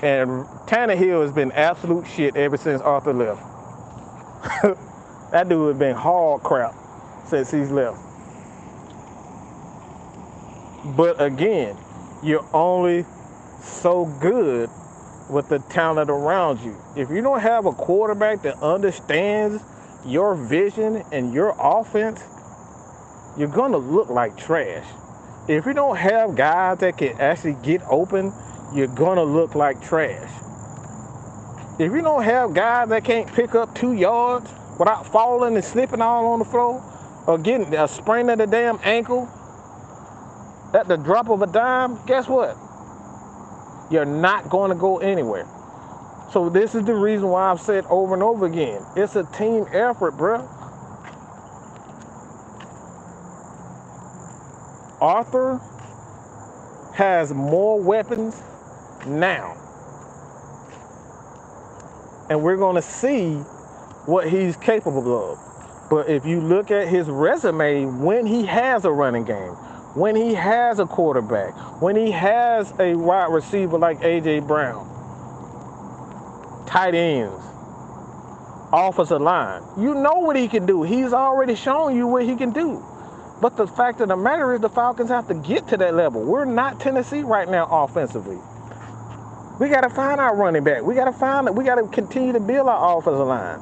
And Tannehill has been absolute shit ever since Arthur left. That dude has been hard crap since he's left. But again, you're only so good with the talent around you. If you don't have a quarterback that understands your vision and your offense, you're gonna look like trash. If you don't have guys that can actually get open, you're gonna look like trash. If you don't have guys that can't pick up 2 yards without falling and slipping all on the floor, or getting a sprain of the damn ankle at the drop of a dime, guess what? You're not going to go anywhere. So this is the reason why I've said over and over again, it's a team effort, bro. Arthur has more weapons now. And we're going to see what he's capable of. But if you look at his resume, when he has a running game, when he has a quarterback, when he has a wide receiver like A.J. Brown, tight ends, offensive line, you know what he can do. He's already shown you what he can do. But the fact of the matter is the Falcons have to get to that level. We're not Tennessee right now offensively. We got to find our running back. We got to continue to build our offensive line.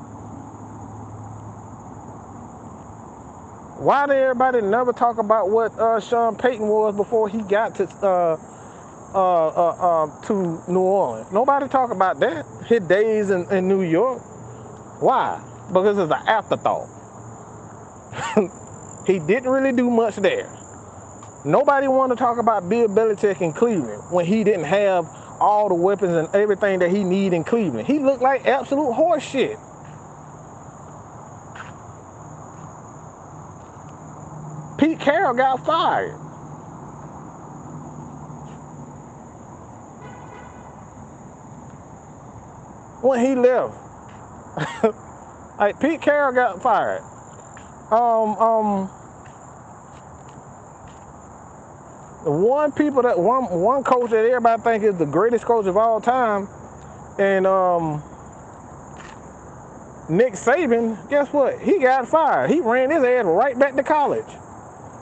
Why did everybody never talk about what Sean Payton was before he got to New Orleans? Nobody talk about that. His days in New York. Why? Because it's an afterthought. He didn't really do much there. Nobody wanted to talk about Bill Belichick in Cleveland when he didn't have all the weapons and everything that he needed in Cleveland. He looked like absolute horse shit. Pete Carroll got fired. When he left. Like Pete Carroll got fired. One coach that everybody think is the greatest coach of all time, and Nick Saban, guess what? He got fired. He ran his ass right back to college.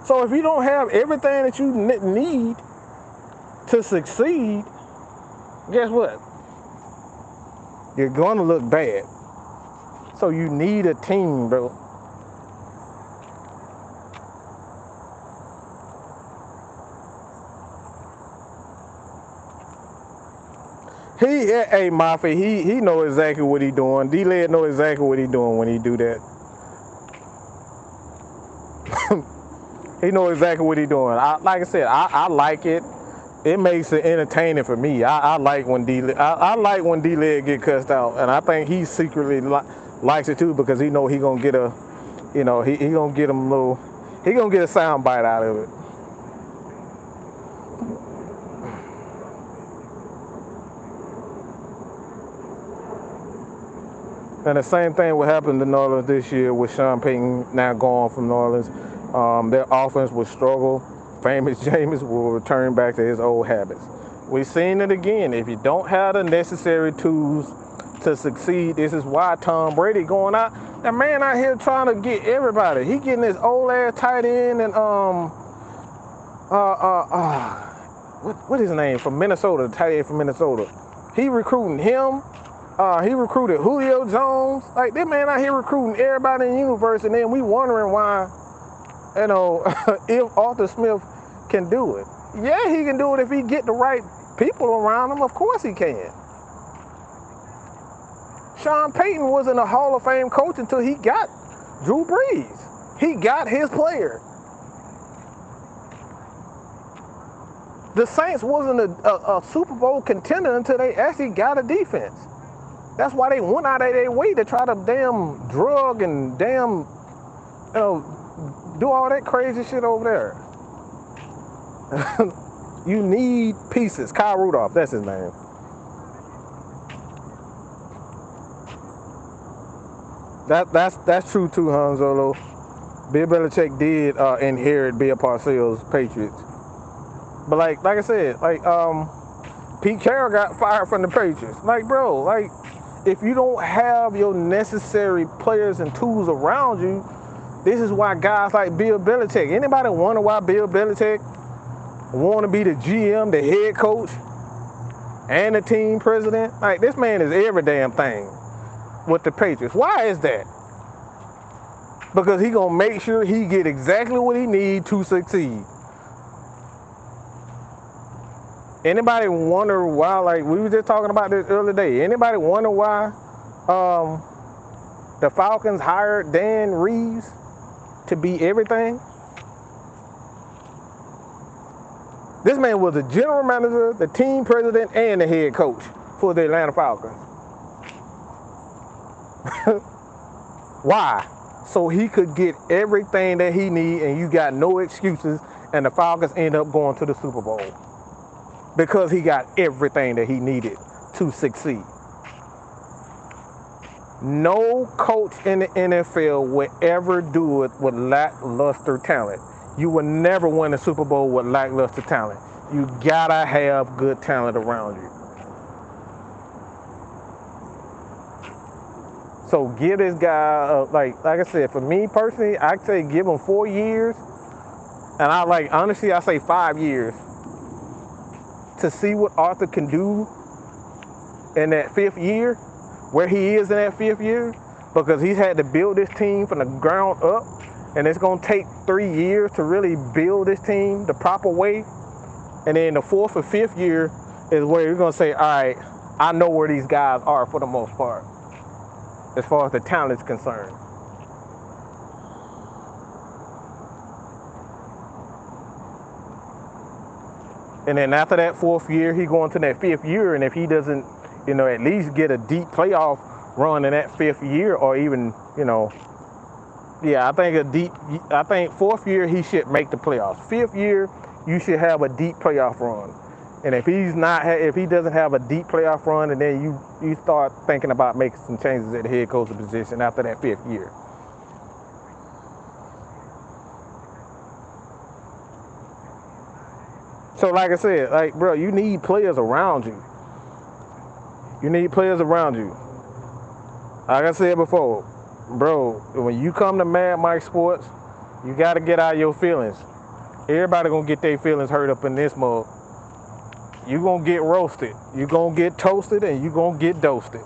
So if you don't have everything that you need to succeed, guess what? You're gonna look bad. So you need a team, bro. Hey, Mafia, he know exactly what he doing. D-Led know exactly what he doing when he do that. He know exactly what he doing. Like I said, I like it. It makes it entertaining for me. I like when D-Led get cussed out, and I think he secretly likes it too because he know he gonna get a, he gonna get him little, he gonna get a sound bite out of it. And the same thing will happen to New Orleans this year with Sean Payton now gone from New Orleans. Their offense will struggle. Famous Jameis will return back to his old habits. We've seen it again. If you don't have the necessary tools to succeed, this is why Tom Brady going out. That man out here trying to get everybody. He getting his old ass tight end and what his name from Minnesota, the tight end from Minnesota. He recruiting him. He recruited Julio Jones. Like, this man out here recruiting everybody in the universe, and then we wondering why, if Arthur Smith can do it. Yeah, he can do it if he get the right people around him. Of course he can. Sean Payton wasn't a Hall of Fame coach until he got Drew Brees. He got his player. The Saints wasn't a Super Bowl contender until they actually got a defense. That's why they went out of their way to try to damn drug and damn, do all that crazy shit over there. You need pieces. Kyle Rudolph, that's his name. That's true too, Han Solo. Bill Belichick did inherit Bill Parcells' Patriots. But like I said, Pete Carroll got fired from the Patriots. Like, bro, like, if you don't have your necessary players and tools around you, this is why guys like Bill Belichick. Anybody wonder why Bill Belichick want to be the GM, the head coach, and the team president? Like, this man is every damn thing with the Patriots. Why is that? Because he gonna make sure he get exactly what he need to succeed. Anybody wonder why, like we were just talking about this earlier day, anybody wonder why the Falcons hired Dan Reeves to be everything? This man was the general manager, the team president, and the head coach for the Atlanta Falcons. Why? So he could get everything that he need, and you got no excuses, and the Falcons end up going to the Super Bowl because he got everything that he needed to succeed. No coach in the NFL would ever do it with lackluster talent. You will never win a Super Bowl with lackluster talent. You gotta have good talent around you. So give this guy, like I said, for me personally, I say give him 4 years, and honestly, I say 5 years to see what Arthur can do in that 5th year, where he is in that 5th year, because he's had to build this team from the ground up, and it's gonna take 3 years to really build this team the proper way. And then the 4th or 5th year is where you're gonna say, all right, I know where these guys are for the most part, as far as the talent is concerned. And then after that 4th year, he going to that 5th year, and if he doesn't, at least get a deep playoff run in that 5th year, or even, I think 4th year he should make the playoffs. 5th year, you should have a deep playoff run. And if he doesn't have a deep playoff run, and then you start thinking about making some changes at the head coach position after that 5th year. So like I said, bro, you need players around you. You need players around you. Like I said before, bro, when you come to Mad Mike Sports, you got to get out of your feelings. Everybody gonna get their feelings hurt up in this mug. You gonna get roasted. You gonna get toasted, and you gonna get dosed.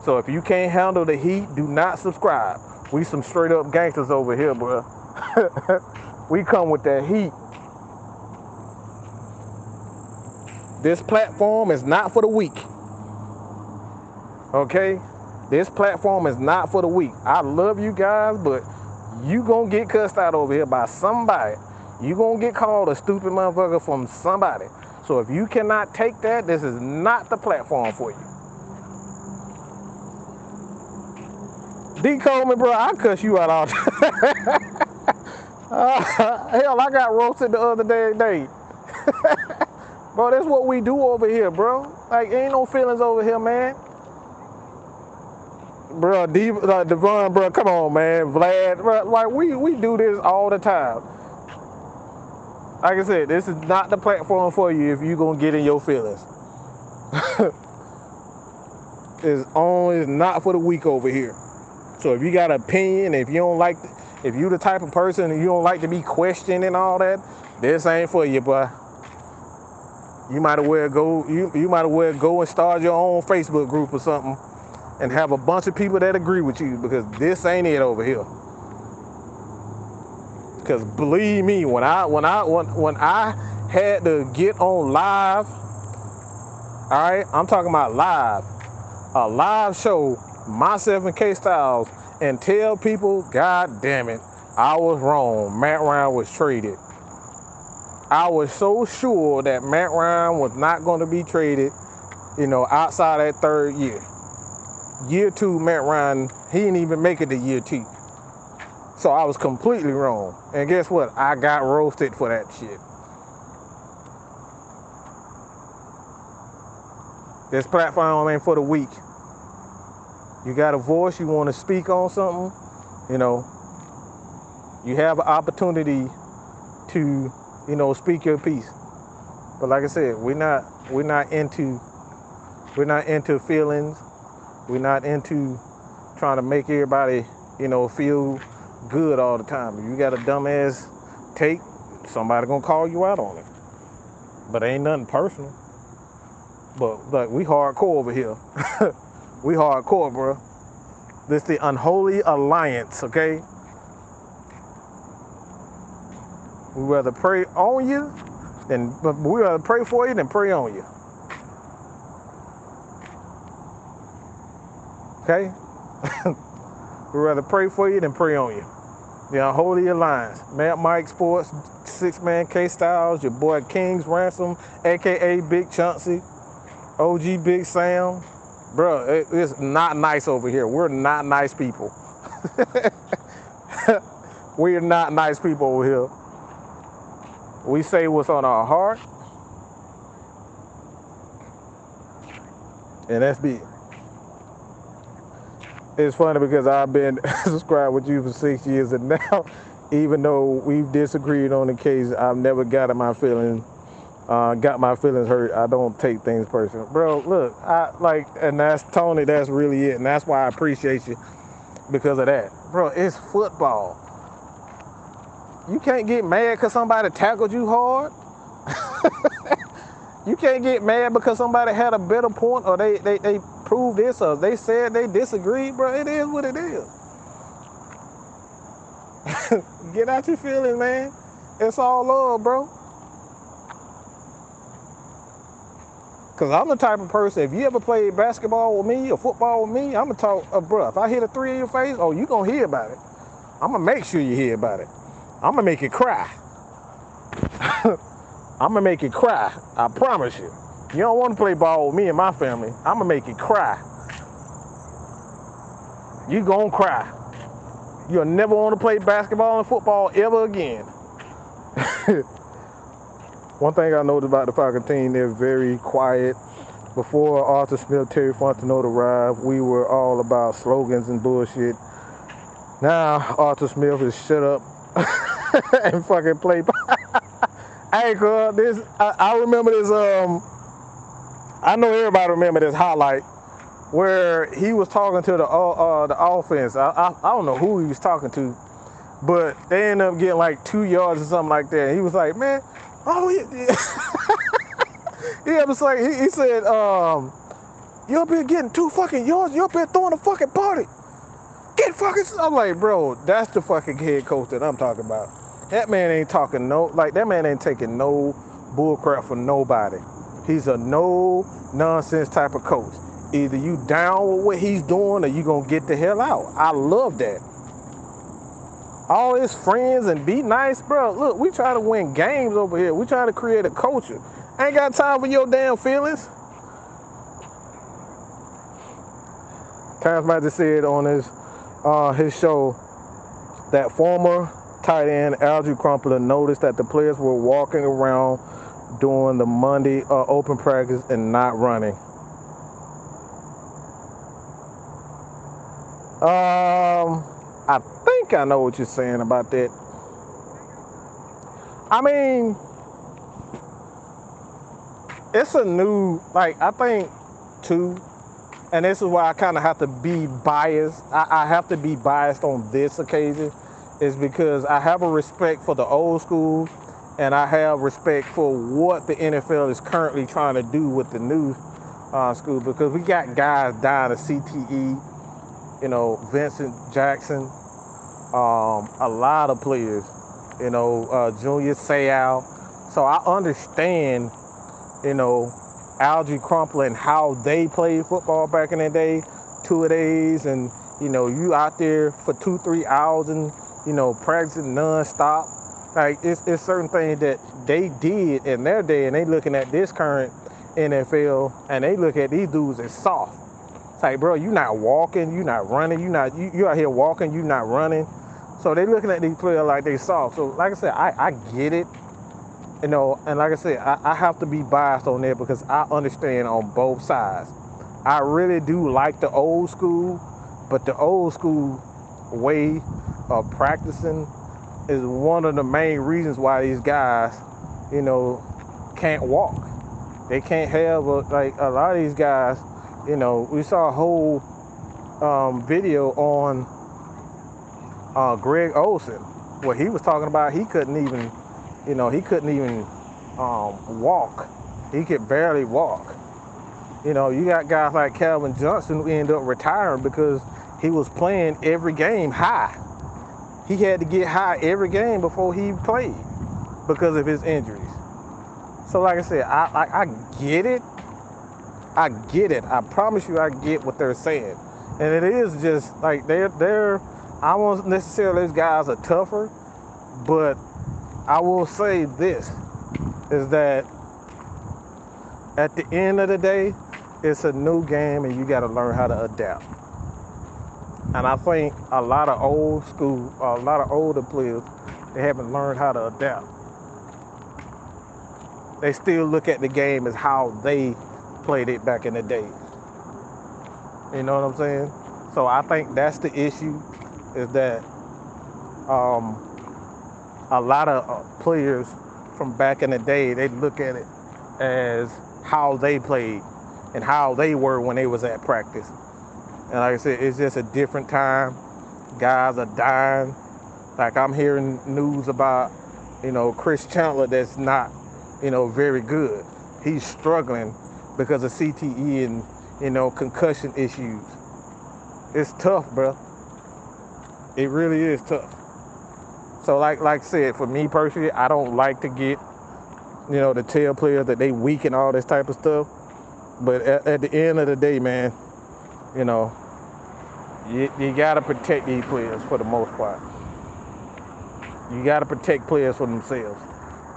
So if you can't handle the heat, do not subscribe. We some straight up gangsters over here, bro. We come with that heat. This platform is not for the weak. Okay? This platform is not for the weak. I love you guys, but you gonna get cussed out over here by somebody. You gonna get called a stupid motherfucker from somebody. So if you cannot take that, this is not the platform for you. Decode me, bro. I cuss you out all the time. Hell, I got roasted the other day. Bro, that's what we do over here, bro. Ain't no feelings over here, man. Bro, Devon, bro, come on, man. Vlad, bro, we do this all the time. Like I said, this is not the platform for you if you gonna get in your feelings. It's not for the weak over here. So if you got an opinion, if you the type of person and you don't like to be questioned and all that, this ain't for you, boy. You might as well go. You might as well go and start your own Facebook group or something, and have a bunch of people that agree with you, because this ain't it over here. Because believe me, when I had to get on live, all right, I'm talking about live, a live show, myself and K Styles, and tell people, God damn it, I was wrong. Matt Ryan was traded. I was so sure that Matt Ryan was not going to be traded, outside that 3rd year. Year 2, Matt Ryan, he didn't even make it to year 2. So I was completely wrong. And guess what? I got roasted for that shit. This platform ain't for the weak. You got a voice, you want to speak on something, you have an opportunity to, speak your piece. But like I said, we're not into feelings. We're not into trying to make everybody, feel good all the time. If you got a dumbass take, somebody gonna call you out on it. But ain't nothing personal. But we hardcore over here. We hardcore, bro. This the Unholy Alliance, okay? We rather pray on you we rather pray for you than pray on you. Okay? We'd rather pray for you than pray on you. The Unholy Alliance. Mad Mike Sports, 6-Man K Styles, your boy King's Ransom, aka Big Chauncey, OG Big Sam, bro, it's not nice over here. We're not nice people. We're not nice people over here. We say what's on our heart, and that's big. It's funny because I've been subscribed with you for 6 years, and now, even though we've disagreed on the case, I've never got my feelings hurt. I don't take things personal, bro. Look, and that's Tony. That's really it, and that's why I appreciate you because of that, bro. It's football. You can't get mad because somebody tackled you hard. You can't get mad because somebody had a better point or they proved this or they said they disagreed, bro. It is what it is. Get out your feelings, man. It's all love, bro. Because I'm the type of person, if you ever played basketball with me or football with me, I'm going to talk, bro, if I hit a 3 in your face, oh, you going to hear about it. I'm going to make sure you hear about it. I'm going to make you cry. I'm going to make you cry. I promise you. You don't want to play ball with me and my family. I'm going to make you cry. You going to cry. You'll never want to play basketball and football ever again. One thing I noticed about the Falcons team, they're very quiet. Before Arthur Smith, Terry Fontenot arrived, we were all about slogans and bullshit. Now Arthur Smith is shut up and fucking play. Hey, girl, I remember this. I know everybody remember this highlight where he was talking to the offense. I don't know who he was talking to, but they ended up getting like 2 yards or something like that. And he was like, man, yeah, was like he said, you up here getting 2 fucking yards, you up here throwing a fucking party. Get fucking. I'm like, bro, that's the fucking head coach that I'm talking about. That man ain't talking that man ain't taking no bull crap from nobody. He's a no nonsense type of coach. Either you down with what he's doing or you gonna get the hell out. I love that. All his friends and be nice, bro. Look, we try to win games over here. We trying to create a culture. I ain't got time for your damn feelings. Master said on his show that former tight end Algie Crumpler noticed that the players were walking around during the Monday open practice and not running. I think I know what you're saying about that. I mean, it's a new, I think, too, and this is why I kind of have to be biased. I have to be biased on this occasion, is because I have a respect for the old school, and I have respect for what the NFL is currently trying to do with the new school, because we got guys dying of CTE, Vincent Jackson, a lot of players, Junior Seau. So I understand, Algie Crumpler and how they played football back in the day, 2-a-days, and, you out there for 2-3 hours and, practicing nonstop. Like, it's certain things that they did in their day, and they looking at this current NFL, and they look at these dudes as soft. It's like, bro, you not walking, you not running, you out here walking, you not running. So they looking at these players like they soft. So like I said, I get it, and like I said, I have to be biased on that because I understand on both sides. I really do like the old school, but the old school way of practicing is one of the main reasons why these guys, can't walk. They can't have a lot of these guys. We saw a whole video on Greg Olsen where he was talking about he couldn't even walk. He could barely walk. You got guys like Calvin Johnson who ended up retiring because he was playing every game high. He had to get high every game before he played because of his injuries. So like I said, I get it. I get it. I promise you I get what they're saying. And it is just like they're I won't necessarily these guys are tougher, but I will say this is that at the end of the day, it's a new game and you got to learn how to adapt. And I think a lot of older players, they haven't learned how to adapt. They still look at the game as how they played it back in the day. You know what I'm saying? So I think that's the issue, is that a lot of players from back in the day, they look at it as how they played and how they were when they was at practice. And like I said, it's just a different time. Guys are dying. Like I'm hearing news about, Chris Chandler that's not, very good. He's struggling because of CTE and, concussion issues. It's tough, bro. It really is tough. So like I said, for me personally, I don't like to get, to tell players that they weak and all this type of stuff. But at the end of the day, man, you got to protect these players for the most part. You got to protect players for themselves.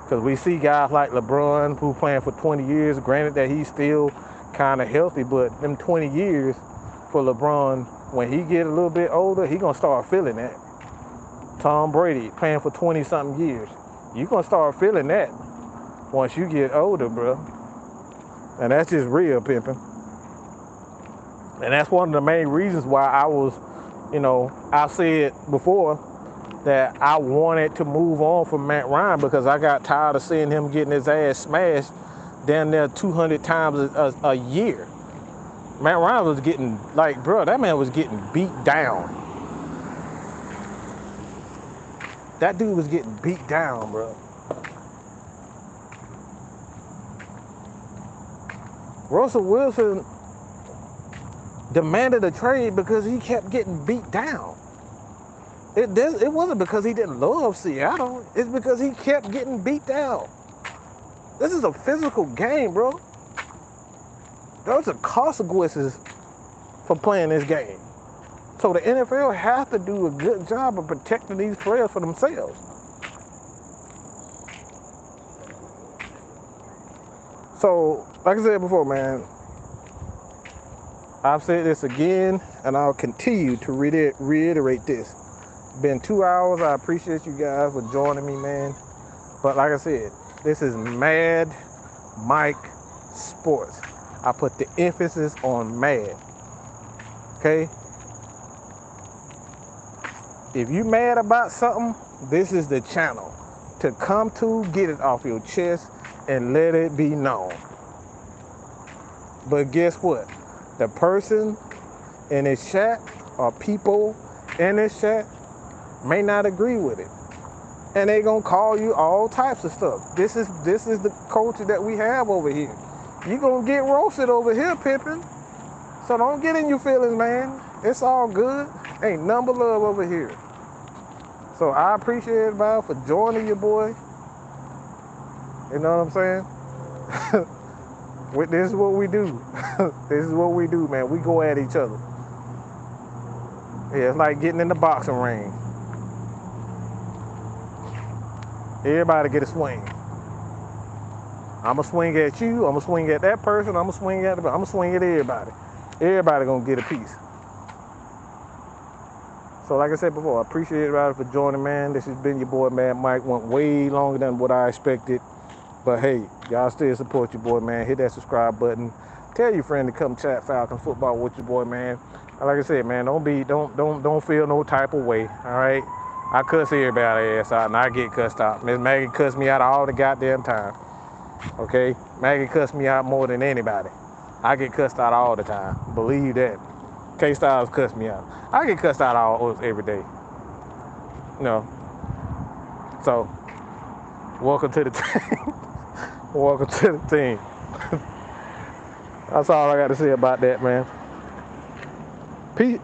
Because we see guys like LeBron who playing for 20 years. Granted that he's still kind of healthy, but them 20 years for LeBron, when he get a little bit older, he going to start feeling that. Tom Brady playing for 20-something years. You're going to start feeling that once you get older, bro. And that's just real, pimping. And that's one of the main reasons why I was, I said before that I wanted to move on from Matt Ryan, because I got tired of seeing him getting his ass smashed down there 200 times a year. Matt Ryan was getting, that man was getting beat down. That dude was getting beat down, bro. Russell Wilson demanded a trade because he kept getting beat down. It wasn't because he didn't love Seattle. It's because he kept getting beat down. This is a physical game, bro. Those are consequences for playing this game. So the NFL has to do a good job of protecting these players for themselves. So, like I said before, man, I've said this again, and I'll continue to reiterate this. Been 2 hours. I appreciate you guys for joining me, man. But like I said, this is Mad Mike Sports. I put the emphasis on mad. Okay? If you mad about something, this is the channel to come to, get it off your chest, and let it be known. But guess what? The person in this chat, or people in this chat, may not agree with it. And they gonna call you all types of stuff. This is the culture that we have over here. You gonna get roasted over here, pimping. So don't get in your feelings, man. It's all good. Ain't none but love over here. So I appreciate everybody for joining your boy. You know what I'm saying? This is what we do. This is what we do, man. We go at each other. Yeah, it's like getting in the boxing ring. Everybody get a swing. I'ma swing at you, I'ma swing at that person, I'ma swing at everybody. Everybody gonna get a piece. So like I said before, I appreciate everybody for joining, man. This has been your boy, Mad Mike. Went way longer than what I expected. But hey, y'all still support your boy, man. Hit that subscribe button. Tell your friend to come chat Falcons football with your boy, man. And like I said, man, don't feel no type of way, all right? I cuss everybody ass out, and I get cussed out. Miss Maggie cussed me out all the goddamn time. Okay? Maggie cussed me out more than anybody. I get cussed out all the time. Believe that. K-Styles cussed me out. I get cussed out almost every day. So, welcome to the team. Welcome to the team. That's all I got to say about that, man. Peace.